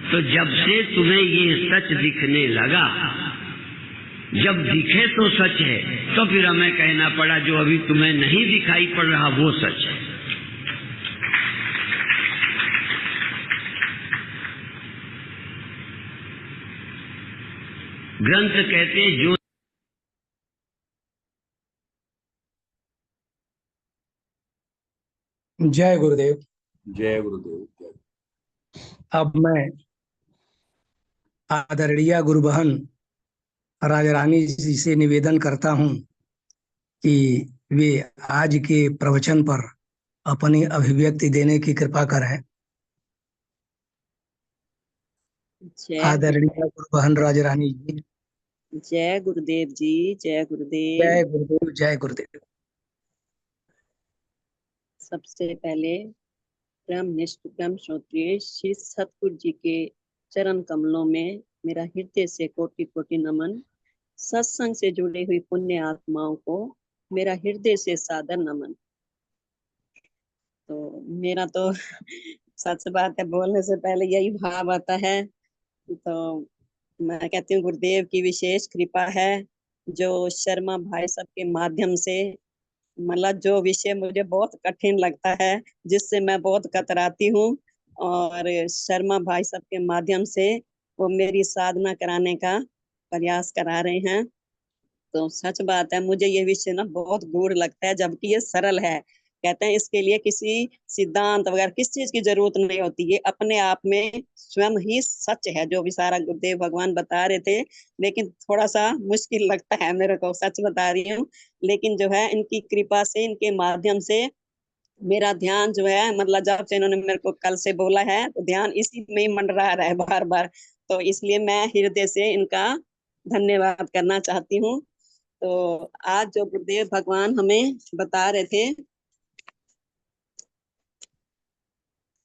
D: तो जब से तुम्हें ये सच दिखने लगा, जब दिखे तो सच है, तो फिर हमें कहना पड़ा जो अभी तुम्हें नहीं दिखाई पड़ रहा वो सच है। ग्रंथ कहते हैं जो
A: जय गुरुदेव।
B: जय गुरुदेव। जय।
A: अब मैं आदरणीय गुरु बहन राजा रानी जी से निवेदन करता हूं कि वे आज के प्रवचन पर अपनी अभिव्यक्ति देने की कृपा करें। आदरणीय गुरु बहन राजा रानी जी।
E: जय गुरुदेव जी। जय गुरुदेव।
A: जय गुरुदेव। जय गुरुदेव।
E: सबसे पहले ब्रह्मनिष्ठ ब्रह्म श्रोत्रिय श्री सतगुरु जी के चरण कमलों में मेरा हृदय से कोटि कोटि नमन। सत्संग से जुड़ी हुई पुण्य आत्माओं को मेरा हृदय से सादर नमन। तो मेरा तो सच बात है, बोलने से पहले यही भाव आता है। तो मैं कहती हूँ गुरुदेव की विशेष कृपा है, जो शर्मा भाई सब के माध्यम से, मतलब जो विषय मुझे बहुत कठिन लगता है, जिससे मैं बहुत कतराती हूँ, और शर्मा भाई सब के माध्यम से वो मेरी साधना कराने का प्रयास करा रहे हैं। तो सच बात है, मुझे ये विषय ना बहुत गूढ़ लगता है, जबकि ये सरल है। कहते हैं इसके लिए किसी सिद्धांत वगैरह किस चीज की जरूरत नहीं होती, ये अपने आप में स्वयं ही सच है, जो भी सारा गुरुदेव भगवान बता रहे थे। लेकिन थोड़ा सा मुश्किल लगता है मेरे को, सच बता रही हूँ। लेकिन जो है इनकी कृपा से, इनके माध्यम से मेरा ध्यान जो है, मतलब जब से इन्होंने मेरे को कल से बोला है, तो ध्यान इसी में ही मंडरा रहा है बार बार। तो इसलिए मैं हृदय से इनका धन्यवाद करना चाहती हूँ। तो आज जो गुरुदेव भगवान हमें बता रहे थे,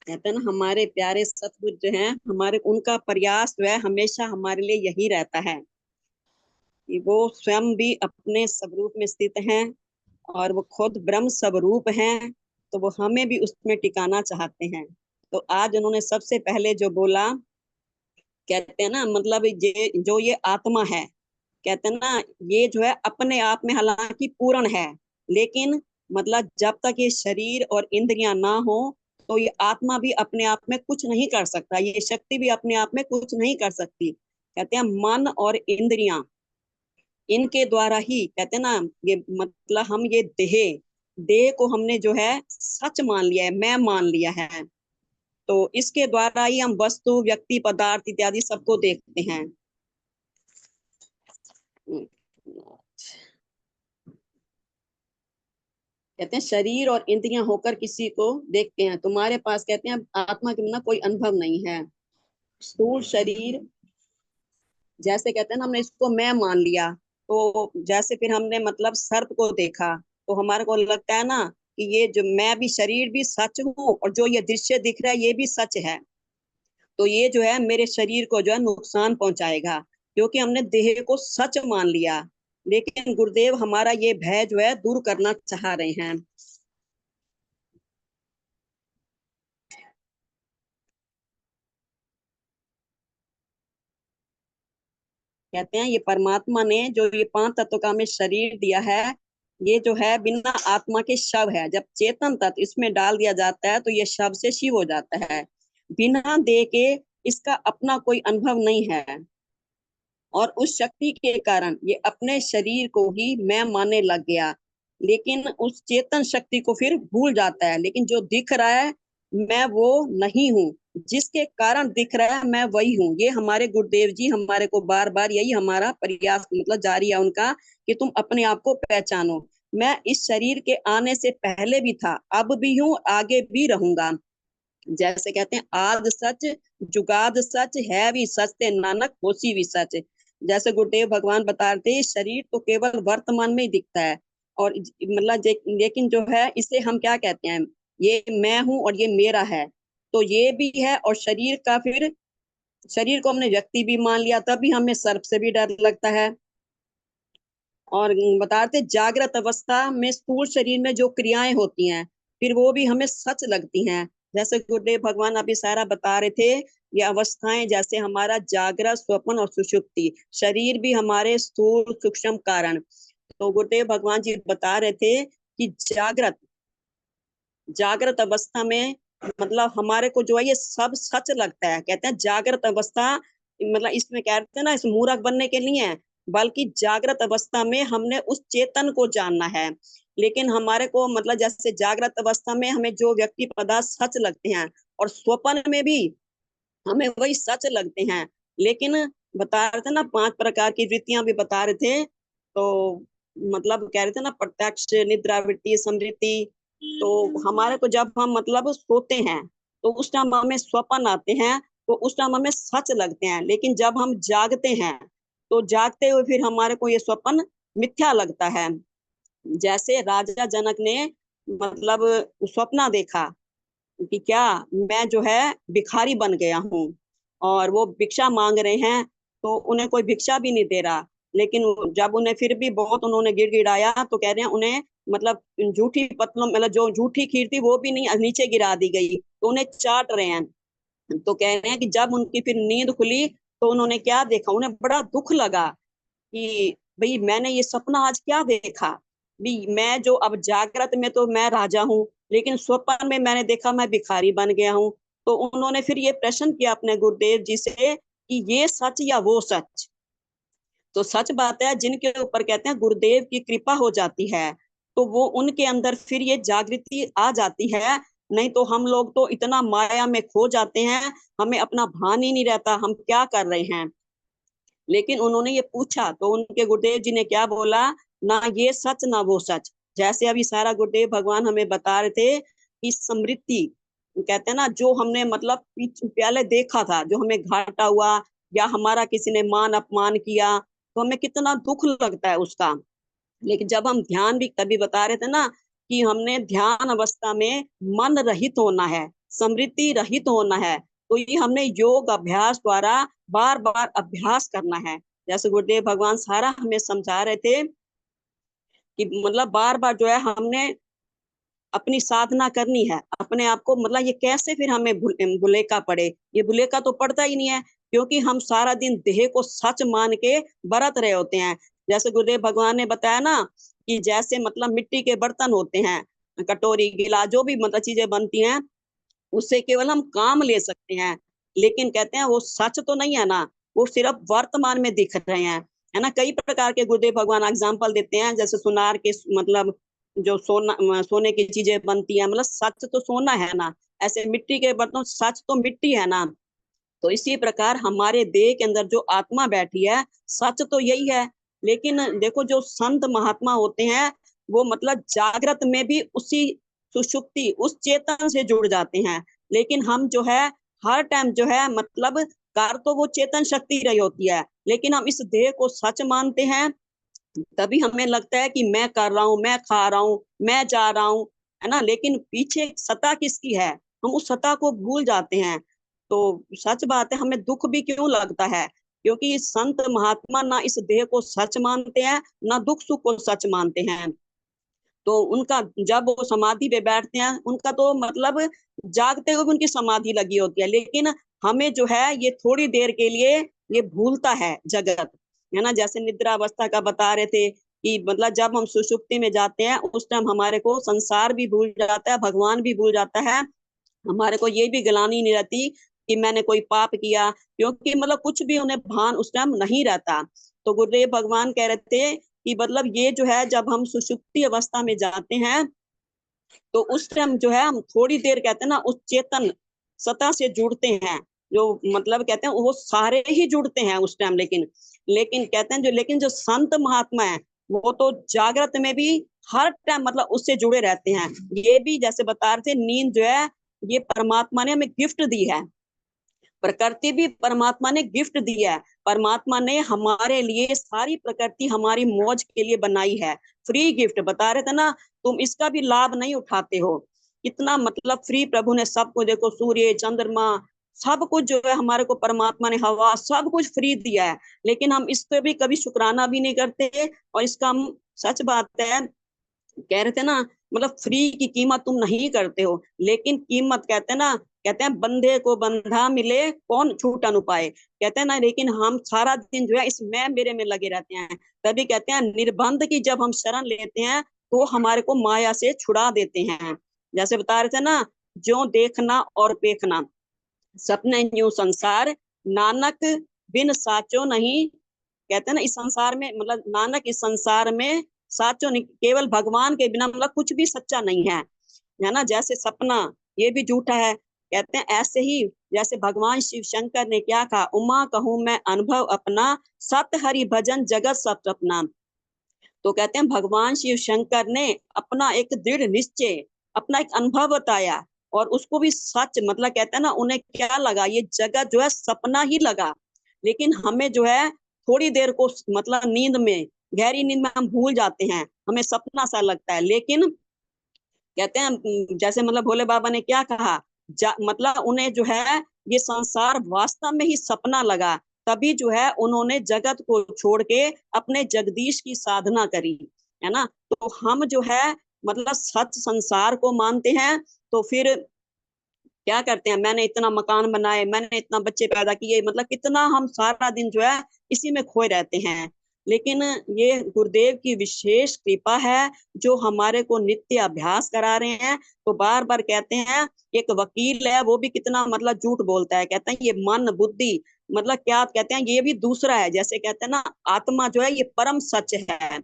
E: कहते हैं ना, हमारे प्यारे सतगुरु जो हैं, हमारे उनका प्रयास जो है हमेशा हमारे लिए यही रहता है कि वो स्वयं भी अपने स्वरूप में स्थित हैं, और वो खुद ब्रह्म स्वरूप हैं, तो वो हमें भी उसमें टिकाना चाहते हैं। तो आज उन्होंने सबसे पहले जो बोला, कहते हैं ना, मतलब ये जो ये आत्मा है, कहते हैं ना, ये जो है अपने आप में हालांकि पूर्ण है, लेकिन मतलब जब तक ये शरीर और इंद्रियां ना हो, तो ये आत्मा भी अपने आप में कुछ नहीं कर सकता, ये शक्ति भी अपने आप में कुछ नहीं कर सकती। कहते हैं मन और इंद्रियां, इनके द्वारा ही, कहते हैं ना, ये मतलब हम ये देह को हमने जो है सच मान लिया है, मैं मान लिया है। तो इसके द्वारा ही हम वस्तु, व्यक्ति, पदार्थ इत्यादि सबको देखते हैं। कहते हैं शरीर और इंद्रियां होकर किसी को देखते हैं। तुम्हारे पास, कहते हैं, आत्मा के बिना कोई अनुभव नहीं है। स्थूल शरीर, जैसे कहते हैं ना, हमने इसको मैं मान लिया, तो जैसे फिर हमने मतलब सर्प को देखा, तो हमारे को लगता है ना कि ये जो मैं भी, शरीर भी सच हूँ, और जो ये दृश्य दिख रहा है ये भी सच है। तो ये जो है मेरे शरीर को जो है नुकसान पहुंचाएगा, क्योंकि हमने देह को सच मान लिया। लेकिन गुरुदेव हमारा ये भय जो है दूर करना चाह रहे हैं। कहते हैं ये परमात्मा ने जो ये 5 तत्व का हमें शरीर दिया है, ये जो है बिना आत्मा के शव है। जब चेतन तत्व इसमें डाल दिया जाता है, तो ये शव से शिव हो जाता है। बिना देह के इसका अपना कोई अनुभव नहीं है, और उस शक्ति के कारण ये अपने शरीर को ही मैं मानने लग गया। लेकिन उस चेतन शक्ति को फिर भूल जाता है। लेकिन जो दिख रहा है मैं वो नहीं हूँ, जिसके कारण दिख रहा है मैं वही हूँ। ये हमारे गुरुदेव जी हमारे को बार बार यही हमारा प्रयास मतलब जारी है उनका, कि तुम अपने आप को पहचानो। मैं इस शरीर के आने से पहले भी था, अब भी हूँ, आगे भी रहूंगा। जैसे कहते हैं आद सच जुगाद सच है भी सच ते नानक होसी भी सच। जैसे गुरुदेव भगवान बता रहे थे, शरीर तो केवल वर्तमान में ही दिखता है, और मतलब लेकिन जो है इसे हम क्या कहते हैं, ये मैं हूं और ये मेरा है, तो ये भी है। और शरीर का फिर शरीर को हमने व्यक्ति भी मान लिया, तभी हमें सर्प से भी डर लगता है। और बता रहे थे जागृत अवस्था में स्थूल शरीर में जो क्रियाएं होती हैं, फिर वो भी हमें सच लगती हैं। जैसे गुरुदेव भगवान अभी सारा बता रहे थे, ये अवस्थाएं जैसे हमारा जागृत स्वप्न और सुषुप्ति, शरीर भी हमारे स्थूल सूक्ष्म कारण। तो गुरुदेव भगवान जी बता रहे थे कि जागृत जागृत अवस्था में मतलब हमारे को जो है ये सब सच लगता है। कहते हैं जागृत अवस्था मतलब इसमें कहते हैं ना, इस मूर्ख बनने के लिए है, बल्कि जागृत अवस्था में हमने उस चेतन को जानना है। लेकिन हमारे को मतलब जैसे जागृत अवस्था में हमें जो व्यक्ति पदार्थ सच लगते हैं, और स्वप्न में भी हमें वही सच लगते हैं। लेकिन बता रहे थे ना 5 प्रकार की वृत्तियां भी बता रहे थे, तो मतलब कह रहे थे ना प्रत्यक्ष निद्रा वृत्ति समृद्धि। तो हमारे को जब हम मतलब सोते हैं तो उस टाइम हमें स्वप्न आते हैं, तो उस टाइम हमें सच लगते हैं। लेकिन जब हम जागते हैं तो जागते हुए फिर हमारे को ये स्वप्न मिथ्या लगता है। जैसे राजा जनक ने मतलब स्वप्न देखा कि क्या मैं जो है भिखारी बन गया हूँ, और वो भिक्षा मांग रहे हैं, तो उन्हें कोई भिक्षा भी नहीं दे रहा। लेकिन जब उन्हें फिर भी बहुत उन्होंने गिड़गिड़ाया, तो कह रहे हैं उन्हें मतलब झूठी पतलों मतलब जो झूठी खीर थी वो भी नहीं नीचे गिरा दी गई, तो उन्हें चाट रहे हैं। तो कह रहे हैं कि जब उनकी फिर नींद खुली तो उन्होंने क्या देखा, उन्हें बड़ा दुख लगा कि भाई मैंने ये सपना आज क्या देखा। भी मैं जो अब जागृत में तो मैं राजा हूँ, लेकिन स्वप्न में मैंने देखा मैं भिखारी बन गया हूँ। तो उन्होंने फिर ये प्रश्न किया अपने गुरुदेव जी से कि ये सच या वो सच। तो सच बात है, जिनके ऊपर कहते हैं गुरुदेव की कृपा हो जाती है, तो वो उनके अंदर फिर ये जागृति आ जाती है। नहीं तो हम लोग तो इतना माया में खो जाते हैं, हमें अपना भान ही नहीं रहता हम क्या कर रहे हैं। लेकिन उन्होंने ये पूछा तो उनके गुरुदेव जी ने क्या बोला, ना ये सच ना वो सच। जैसे अभी सारा गुरुदेव भगवान हमें बता रहे थे कि समृद्धि कहते हैं ना, जो हमने मतलब पहले देखा था, जो हमें घाटा हुआ, या हमारा किसी ने मान अपमान किया, तो हमें कितना दुख लगता है उसका। लेकिन जब हम ध्यान भी कभी बता रहे थे ना, कि हमने ध्यान अवस्था में मन रहित होना है, समृद्धि रहित होना है, तो ये हमने योग अभ्यास द्वारा बार बार अभ्यास करना है। जैसे गुरुदेव भगवान सारा हमें समझा रहे थे कि मतलब बार बार जो है हमने अपनी साधना करनी है अपने आप को। मतलब ये कैसे फिर हमें भुलेखा पड़े, ये भुलेखा तो पड़ता ही नहीं है, क्योंकि हम सारा दिन देह को सच मान के बरत रहे होते हैं। जैसे गुरुदेव भगवान ने बताया ना, कि जैसे मतलब मिट्टी के बर्तन होते हैं, कटोरी गिलास जो भी मतलब चीजें बनती हैं, उससे केवल हम काम ले सकते हैं। लेकिन कहते हैं वो सच तो नहीं है ना, वो सिर्फ वर्तमान में दिख रहे हैं, है ना। कई प्रकार के गुरुदेव भगवान एग्जाम्पल देते हैं, जैसे सुनार के मतलब जो सोने की चीजें बनती हैं, मतलब सच तो सोना है ना, ऐसे मिट्टी के बर्तन सच तो मिट्टी है ना। तो इसी प्रकार हमारे देह के अंदर जो आत्मा बैठी है, सच तो यही है। लेकिन देखो जो संत महात्मा होते हैं, वो मतलब जागृत में भी उसी सुषुप्ति उस चेतन से जुड़ जाते हैं। लेकिन हम जो है हर टाइम जो है मतलब कार तो वो चेतन शक्ति रही होती है, लेकिन हम इस देह को सच मानते हैं। तभी हमें लगता है कि मैं कर रहा हूँ, मैं खा रहा हूँ, मैं जा रहा हूँ, है ना। लेकिन पीछे सत्ता किसकी है, हम उस सत्ता को भूल जाते हैं। तो सच बात है, हमें दुख भी क्यों लगता है, क्योंकि संत महात्मा ना इस देह को सच मानते हैं, ना दुख सुख को सच मानते हैं। तो उनका जब वो समाधि पे बैठते हैं, उनका तो मतलब जागते हुए उनकी समाधि लगी होती है। लेकिन हमें जो है ये थोड़ी देर के लिए ये भूलता है जगत, है ना। जैसे निद्रा अवस्था का बता रहे थे कि मतलब जब हम सुषुप्ति में जाते हैं, उस टाइम हमारे को संसार भी भूल जाता है, भगवान भी भूल जाता है। हमारे को ये भी गिलानी नहीं रहती कि मैंने कोई पाप किया, क्योंकि मतलब कुछ भी उन्हें भान उस टाइम नहीं रहता। तो गुरुदेव भगवान कह रहे थे कि मतलब ये जो है जब हम सुषुप्ति अवस्था में जाते हैं, तो उस टाइम जो है हम थोड़ी देर कहते हैं ना उस चेतन सतह से जुड़ते हैं, जो मतलब कहते हैं वो सारे ही जुड़ते हैं उस टाइम, लेकिन लेकिन कहते हैं जो संत महात्मा है वो तो जागृत में भी हर टाइम मतलब उससे जुड़े रहते हैं। ये भी जैसे बता रहे थे, नींद जो है ये परमात्मा ने हमें गिफ्ट दी है, प्रकृति भी परमात्मा ने गिफ्ट दी है। परमात्मा ने हमारे लिए सारी प्रकृति हमारी मौज के लिए बनाई है, फ्री गिफ्ट बता रहे थे ना, तुम इसका भी लाभ नहीं उठाते हो। कितना मतलब फ्री प्रभु ने सबको, देखो सूर्य चंद्रमा सब कुछ जो है हमारे को परमात्मा ने, हवा सब कुछ फ्री दिया है, लेकिन हम इस पे भी कभी शुक्राना भी नहीं करते। और इसका हम, सच बात है, कह रहे थे ना, मतलब फ्री की कीमत तुम नहीं करते हो, लेकिन कीमत कहते हैं ना, कहते हैं बंधे को बंधा मिले कौन छूटा न पाए, कहते हैं ना, लेकिन हम सारा दिन जो है इस मैं मेरे में लगे रहते हैं। तभी कहते हैं निर्बंध की जब हम शरण लेते हैं तो हमारे को माया से छुड़ा देते हैं। जैसे बता रहे थे ना, जो देखना और देखना सपने न्यू संसार, नानक बिन साचो नहीं, कहते हैं ना इस संसार में, मतलब नानक इस संसार में साचो नहीं, केवल भगवान के बिना मतलब कुछ भी सच्चा नहीं है ना। जैसे सपना ये भी झूठा है, कहते हैं ऐसे ही जैसे भगवान शिव शंकर ने क्या कहा, उमा कहूं मैं अनुभव अपना, सत हरि भजन जगत सब सपना। तो कहते हैं भगवान शिव शंकर ने अपना एक दृढ़ निश्चय, अपना एक अनुभव बताया, और उसको भी सच, मतलब कहते हैं ना उन्हें क्या लगा, ये जगत जो है सपना ही लगा। लेकिन हमें जो है थोड़ी देर को मतलब नींद में, गहरी नींद में हम भूल जाते हैं, हमें सपना सा लगता है। लेकिन कहते हैं जैसे मतलब भोले बाबा ने क्या कहा, मतलब उन्हें जो है ये संसार वास्तव में ही सपना लगा, तभी जो है उन्होंने जगत को छोड़ के अपने जगदीश की साधना करी, है ना। तो हम जो है मतलब सच संसार को मानते हैं, तो फिर क्या करते हैं, मैंने इतना मकान बनाए, मैंने इतना बच्चे पैदा किए, मतलब कितना हम सारा दिन जो है इसी में खोए रहते हैं। लेकिन ये गुरुदेव की विशेष कृपा है जो हमारे को नित्य अभ्यास करा रहे हैं। तो बार बार कहते हैं, एक वकील है वो भी कितना मतलब झूठ बोलता है, कहते हैं ये मन बुद्धि, मतलब क्या कहते हैं, ये भी दूसरा है। जैसे कहते हैं ना आत्मा जो है ये परम सच है,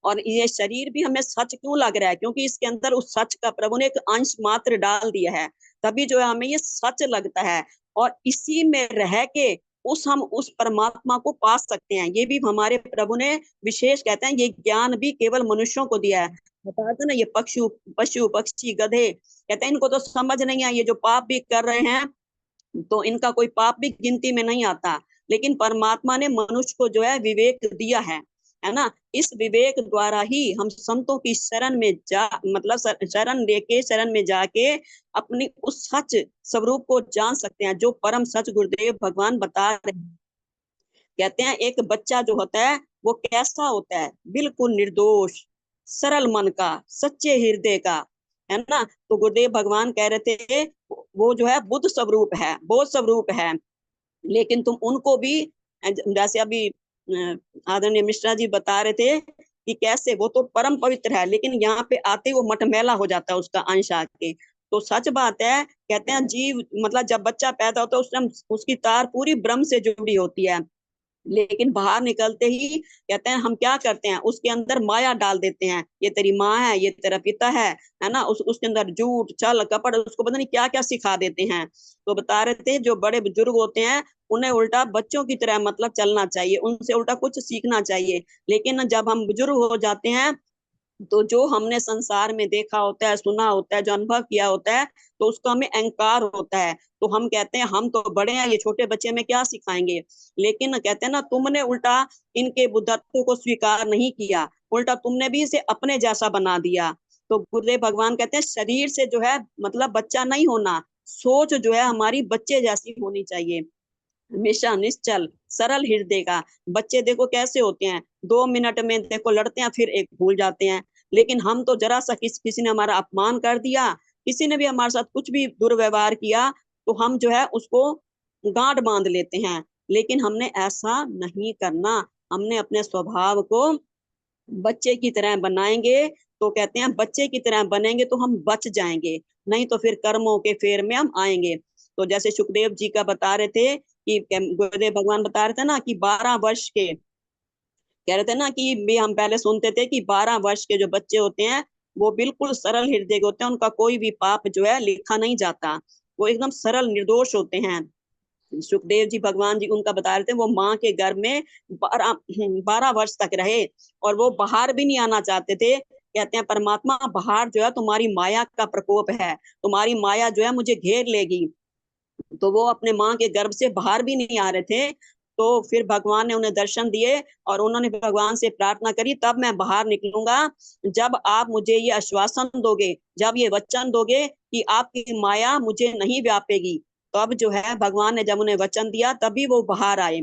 E: और ये शरीर भी हमें सच क्यों लग रहा है, क्योंकि इसके अंदर उस सच का प्रभु ने एक अंश मात्र डाल दिया है, तभी जो है हमें ये सच लगता है। और इसी में रह के हम उस परमात्मा को पा सकते हैं। ये भी हमारे प्रभु ने विशेष, कहते हैं ये ज्ञान भी केवल मनुष्यों को दिया है। बताते ना ये पशु पशु पक्षी गधे, कहते हैं इनको तो समझ नहीं है, ये जो पाप भी कर रहे हैं तो इनका कोई पाप भी गिनती में नहीं आता। लेकिन परमात्मा ने मनुष्य को जो है विवेक दिया है ना। इस विवेक द्वारा ही हम संतों की शरण में जा, मतलब शरण लेके शरण में जाके अपनी उस सच स्वरूप को जान सकते हैं, जो परम सच गुरुदेव भगवान बता रहे हैं। कहते हैं एक बच्चा जो होता है वो कैसा होता है, बिल्कुल निर्दोष, सरल मन का, सच्चे हृदय का, है ना। तो गुरुदेव भगवान कह रहे थे वो जो है बुद्ध स्वरूप है, बोध स्वरूप है। लेकिन तुम उनको भी, जैसे अभी आदरणीय मिश्रा जी बता रहे थे कि कैसे वो तो परम पवित्र है, लेकिन यहाँ पे आते वो मटमैला हो जाता है उसका अंश आके। तो सच बात है, कहते हैं जीव मतलब जब बच्चा पैदा होता है उस टाइम उसकी तार पूरी ब्रह्म से जुड़ी होती है, लेकिन बाहर निकलते ही कहते हैं हम क्या करते हैं, उसके अंदर माया डाल देते हैं, ये तेरी माँ है, ये तेरा पिता है ना। उसके अंदर झूठ छल कपट, उसको पता नहीं क्या क्या सिखा देते हैं। तो बता रहे थे जो बड़े बुजुर्ग होते हैं उन्हें उल्टा बच्चों की तरह मतलब चलना चाहिए, उनसे उल्टा कुछ सीखना चाहिए। लेकिन जब हम बुजुर्ग हो जाते हैं तो जो हमने संसार में देखा होता है, सुना होता है, जो अनुभव किया होता है, तो उसका हमें अहंकार होता है। तो हम कहते हैं हम तो बड़े हैं, ये छोटे बच्चे में क्या सिखाएंगे। लेकिन कहते हैं ना तुमने उल्टा इनके बुद्धत्व को स्वीकार नहीं किया, उल्टा तुमने भी इसे अपने जैसा बना दिया। तो गुरुदेव भगवान कहते हैं शरीर से जो है मतलब बच्चा नहीं होना, सोच जो है हमारी बच्चे जैसी होनी चाहिए, हमेशा निश्चल सरल हृदय का। बच्चे देखो कैसे होते हैं, 2 मिनट में देखो लड़ते हैं फिर एक भूल जाते हैं। लेकिन हम तो जरा सा किसी ने हमारा अपमान कर दिया, किसी ने भी हमारे साथ कुछ भी दुर्व्यवहार किया, तो हम जो है उसको गांठ बांध लेते हैं। लेकिन हमने ऐसा नहीं करना, हमने अपने स्वभाव को बच्चे की तरह बनाएंगे, तो कहते हैं बच्चे की तरह बनेंगे तो हम बच जाएंगे, नहीं तो फिर कर्मों के फेर में हम आएंगे। तो जैसे सुखदेव जी का बता रहे थे कि गुरुदेव भगवान बता रहे थे ना कि 12 वर्ष के, कह रहे थे ना कि भी हम पहले सुनते थे कि 12 वर्ष के जो बच्चे होते हैं वो बिल्कुल सरल हृदय के होते हैं, उनका कोई भी पाप जो है लिखा नहीं जाता, वो एकदम सरल निर्दोष होते हैं। सुखदेव जी भगवान जी उनका बता रहे थे, वो माँ के गर्भ में 12 वर्ष तक रहे और वो बाहर भी नहीं आना चाहते थे। कहते हैं परमात्मा बाहर जो है तुम्हारी माया का प्रकोप है, तुम्हारी माया जो है मुझे घेर लेगी। तो वो अपने माँ के गर्भ से बाहर भी नहीं आ रहे थे। तो फिर भगवान ने उन्हें दर्शन दिए और उन्होंने भगवान से प्रार्थना करी, तब मैं बाहर निकलूंगा जब आप मुझे ये आश्वासन दोगे, जब ये वचन दोगे कि आपकी माया मुझे नहीं व्यापेगी। तब जो है भगवान ने जब उन्हें वचन दिया तभी वो बाहर आए।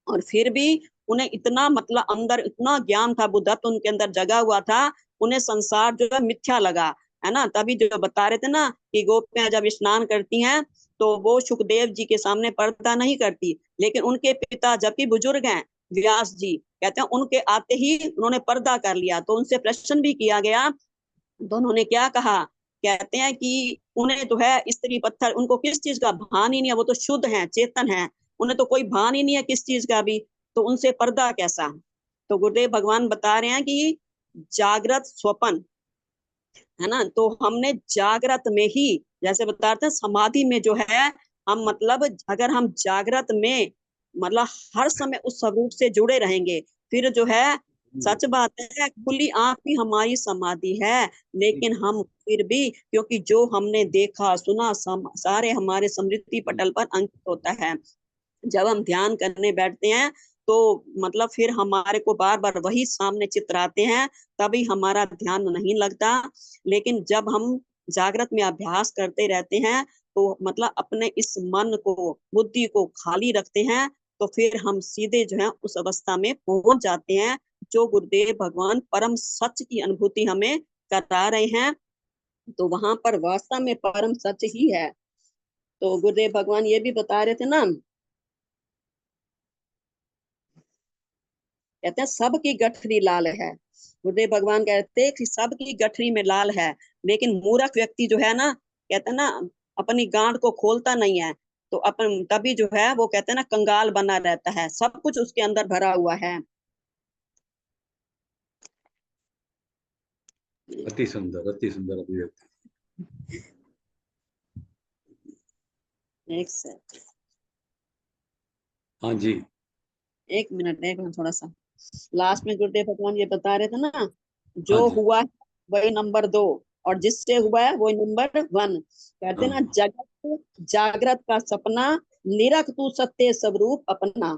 E: और फिर भी उन्हें इतना मतलब अंदर इतना ज्ञान था, बुद्धत्व उनके अंदर जगा हुआ था, उन्हें संसार जो है मिथ्या लगा, है ना। तभी जो बता रहे थे ना कि गोपियां जब स्नान करती हैं तो वो सुखदेव जी के सामने पर्दा नहीं करती, लेकिन उनके पिता जबकि बुजुर्ग हैं व्यास जी, कहते हैं उनके आते ही उन्होंने पर्दा कर लिया। तो उनसे प्रश्न भी किया गया तो उन्होंने क्या कहा, कहते हैं कि उन्हें तो है स्त्री पत्थर, उनको किस चीज का भान ही नहीं है, वो तो शुद्ध है, चेतन है, उन्हें तो कोई भान ही नहीं है किस चीज का भी, तो उनसे पर्दा कैसा। तो गुरुदेव भगवान बता रहे हैं कि जागृत स्वपन, है ना, तो हमने जागृत में ही, जैसे बता रहे थे समाधि में जो है हम मतलब अगर हम जागृत में मतलब हर समय उस स्वरूप से जुड़े रहेंगे, फिर जो है सच बात है खुली आंख भी हमारी समाधि है। लेकिन हम फिर भी क्योंकि जो हमने देखा सुना सारे हमारे स्मृति पटल पर अंकित होता है, जब हम ध्यान करने बैठते हैं तो मतलब फिर हमारे को बार बार वही सामने चित्र आते हैं, तभी हमारा ध्यान नहीं लगता। लेकिन जब हम जागृत में अभ्यास करते रहते हैं तो मतलब अपने इस मन को बुद्धि को खाली रखते हैं, तो फिर हम सीधे जो है उस अवस्था में पहुंच जाते हैं जो गुरुदेव भगवान परम सच की अनुभूति हमें करा रहे हैं। तो वहां पर वास्तव में परम सच ही है। तो गुरुदेव भगवान ये भी बता रहे थे ना, कहते हैं सबकी गठरी लाल है। गुरुदेव भगवान कहते हैं कि सबकी गठरी में लाल है, लेकिन मूर्ख व्यक्ति जो है ना, कहते हैं ना अपनी गांठ को खोलता नहीं है, तो अपन तभी जो है वो कहते हैं ना कंगाल बना रहता है, सब कुछ उसके अंदर भरा हुआ है।
B: अति सुंदर अभिव्यक्ति।
E: एक से
B: हाँ जी।
E: एक मिनट थोड़ा सा लास्ट में गुरुदेव भगवान ये बता रहे थे ना,
B: हाँ
E: जो
B: जी।
E: हुआ है वही नंबर 2 और जिससे हुआ है वही नंबर 1। कहते ना
B: हाँ
E: जगत जागृत का सपना, निरख तू सत्य स्वरूप अपना।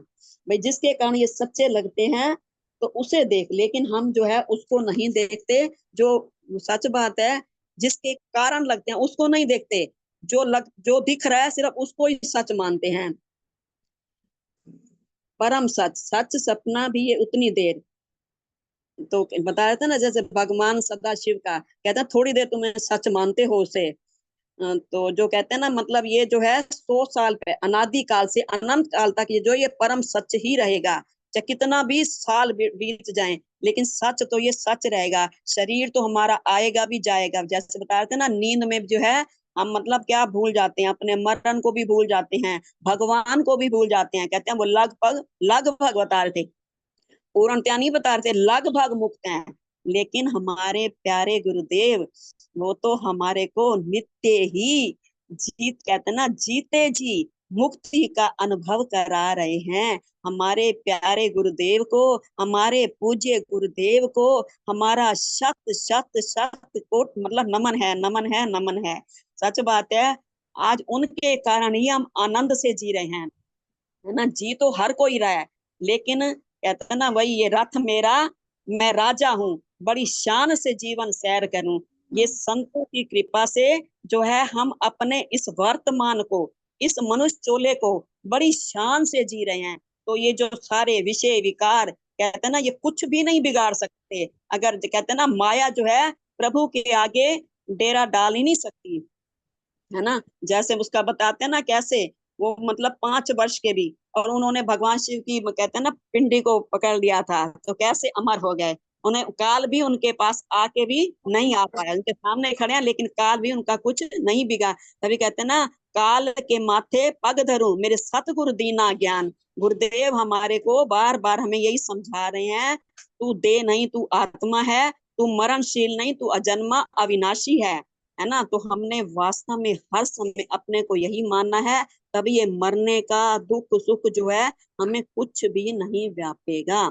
E: भाई जिसके कारण ये सच्चे लगते हैं तो उसे देख, लेकिन हम जो है उसको नहीं देखते। जो सच बात है जिसके कारण लगते हैं उसको नहीं देखते, जो दिख रहा है सिर्फ उसको ही सच मानते हैं। परम सच, सच सपना भी ये उतनी देर। तो बता रहे थे ना जैसे भगवान सदा शिव का कहते हैं थोड़ी देर तुम्हें सच मानते हो उसे। तो जो कहते हैं ना मतलब ये जो है 100 साल पे अनादि काल से अनंत काल तक ये जो ये परम सच ही रहेगा, चाहे कितना भी साल बीत जाए, लेकिन सच तो ये सच रहेगा। शरीर तो हमारा आएगा भी जाएगा, जैसे बता रहे थे ना नींद में जो है हम मतलब क्या भूल जाते हैं, अपने मरण को भी भूल जाते हैं, भगवान को भी भूल जाते हैं। कहते हैं वो लगभग लगभग बता रहे थे, पूर्णतया नहीं बता रहे थे, लगभग मुक्त हैं। लेकिन हमारे प्यारे गुरुदेव वो तो हमारे को नित्य ही जीत कहते ना जीते जी मुक्ति का अनुभव करा रहे हैं। हमारे प्यारे गुरुदेव को, हमारे पूज्य गुरुदेव को हमारा शत शत शत कोट मतलब नमन है, नमन है, नमन है। सच बात है, आज उनके कारण ही हम आनंद से जी रहे हैं, है ना। जी तो हर कोई रहा है, लेकिन कहते हैं ना वही ये रथ मेरा मैं राजा हूँ, बड़ी शान से जीवन सैर करूं। ये संतों की कृपा से जो है हम अपने इस वर्तमान को, इस मनुष्य चोले को बड़ी शान से जी रहे हैं। तो ये जो सारे विषय विकार कहते हैं ना ये कुछ भी नहीं बिगाड़ सकते। अगर कहते हैं ना माया जो है प्रभु के आगे डेरा डाल ही नहीं सकती, है ना। जैसे उसका बताते हैं ना कैसे वो मतलब 5 वर्ष के भी, और उन्होंने भगवान शिव की कहते हैं ना पिंडी को पकड़ लिया था, तो कैसे अमर हो गए। उन्हें काल भी उनके पास आके भी नहीं आ पाया, उनके सामने खड़े हैं लेकिन काल भी उनका कुछ नहीं बिगा। तभी कहते हैं ना काल के माथे पग धरूं मेरे सतगुरु दीना ज्ञान। गुरुदेव हमारे को बार बार हमें यही समझा रहे हैं, तू दे नहीं तू आत्मा है, तू मरणशील नहीं, तू अजन्मा अविनाशी है ना। तो हमने वास्तव में हर समय अपने को यही मानना है, तभी ये मरने का दुख सुख जो है हमें कुछ भी नहीं व्यापेगा।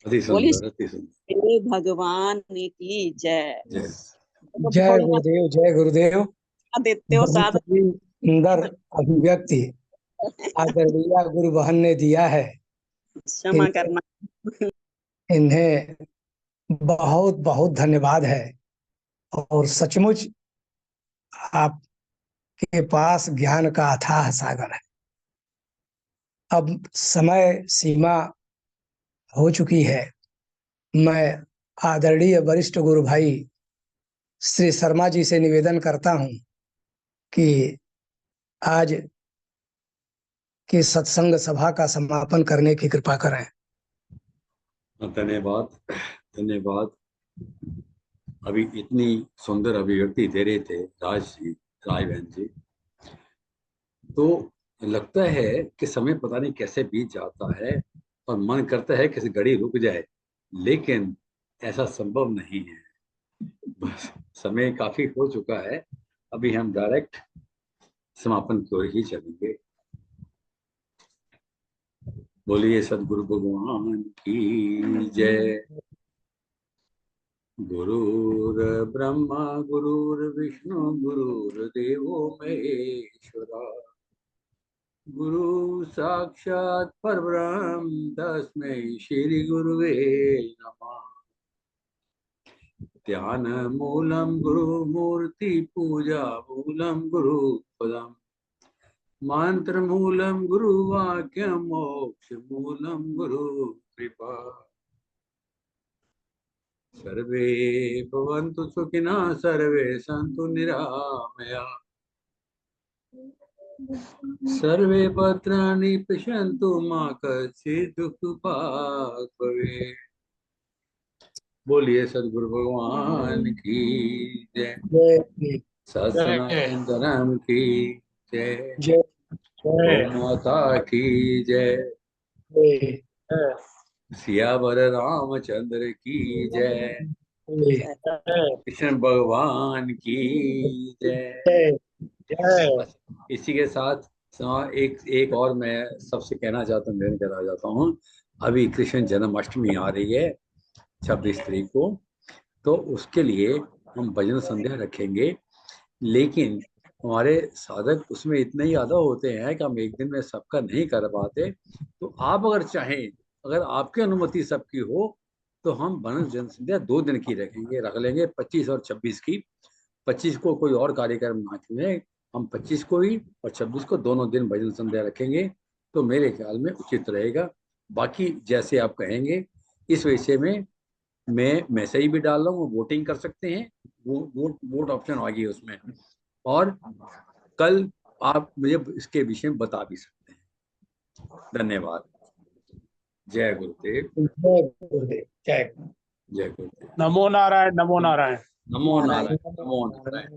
B: अति
E: बोलिए
B: सुंदर, अति सुंदर।
E: हे भगवान की जय।
B: जय।
E: तो
A: जय
E: थोड़ी
A: गुरुदेव, जय गुरुदेव।
E: ना देते हो
A: बहुत
E: साथ
A: ही सुंदर अभिव्यक्ति आदरणीय गुरु बहन ने दिया है।
E: क्षमा करना।
A: इन्हें बहुत बहुत धन्यवाद है। और सचमुच आपके पास ज्ञान का अथाह सागर है। अब समय सीमा हो चुकी है। मैं आदरणीय वरिष्ठ गुरु भाई श्री शर्मा जी से निवेदन करता हूं कि आज की सत्संग सभा का समापन करने की कृपा करें।
B: धन्यवाद, धन्यवाद। अभी इतनी सुंदर अभिव्यक्ति दे रहे थे राज बहन जी, तो लगता है कि समय पता नहीं कैसे बीत जाता है और मन करता है कि घड़ी रुक जाए, लेकिन ऐसा संभव नहीं है। बस समय काफी हो चुका है, अभी हम डायरेक्ट समापन की ओर ही चलेंगे। बोलिए सदगुरु भगवान की जय। गुरुर ब्रह्मा गुरुर्विष्णु गुरुर्देवो महेश्वरा, गुरु साक्षात परब्रह्म तस्मै श्री गुरुवे नमः। ध्यान मूलम गुरु मूर्ति पूजा मूलम गुरु पदम, मंत्र मूलम गुरु वाक्य मोक्ष मूलम गुरु कृपा। सर्वे भवन्तु सुखिनः, सर्वे सन्तु निरामया, सर्वे भद्राणि पश्यन्तु मा कश्चित् दुःखभाग् भवेत्। बोलिए सदगुरु भगवान की जय।
A: जय
B: सत्सनातन धर्म की जय।
A: जय
B: गौ माता की जय।
A: जय
B: सियावर रामचंद्र की जय।
A: जय
B: कृष्ण भगवान की जय।
A: जय।
B: बस इसी के साथ एक और मैं सबसे कहना चाहता हूँ, निवेदन करना चाहता हूँ। अभी कृष्ण जन्माष्टमी आ रही है 26 तारीख को, तो उसके लिए हम भजन संध्या रखेंगे, लेकिन हमारे साधक उसमें इतने ही ज़्यादा होते हैं कि हम एक दिन में सबका नहीं कर पाते। तो आप अगर चाहें, अगर आपकी अनुमति सबकी हो, तो हम भजन संध्या 2 दिन की रख लेंगे, 25 और 26 की। 25 को कोई और कार्यक्रम ना चुने, हम 25 को ही और 26 को दोनों दिन भजन संध्या रखेंगे, तो मेरे ख्याल में उचित रहेगा। बाकी जैसे आप कहेंगे, इस विषय में मैं मैसेज भी डाल रहा हूँ, वोटिंग कर सकते हैं, वोट ऑप्शन आ गई उसमें, और कल आप मुझे इसके विषय में बता भी सकते हैं। धन्यवाद। जय गुरुदेव,
A: जय गुरुदेव, जय
B: जय गुरुदेव।
F: नमो नारायण, नमो नारायण।
B: नमो नारायण, नमो नारायण।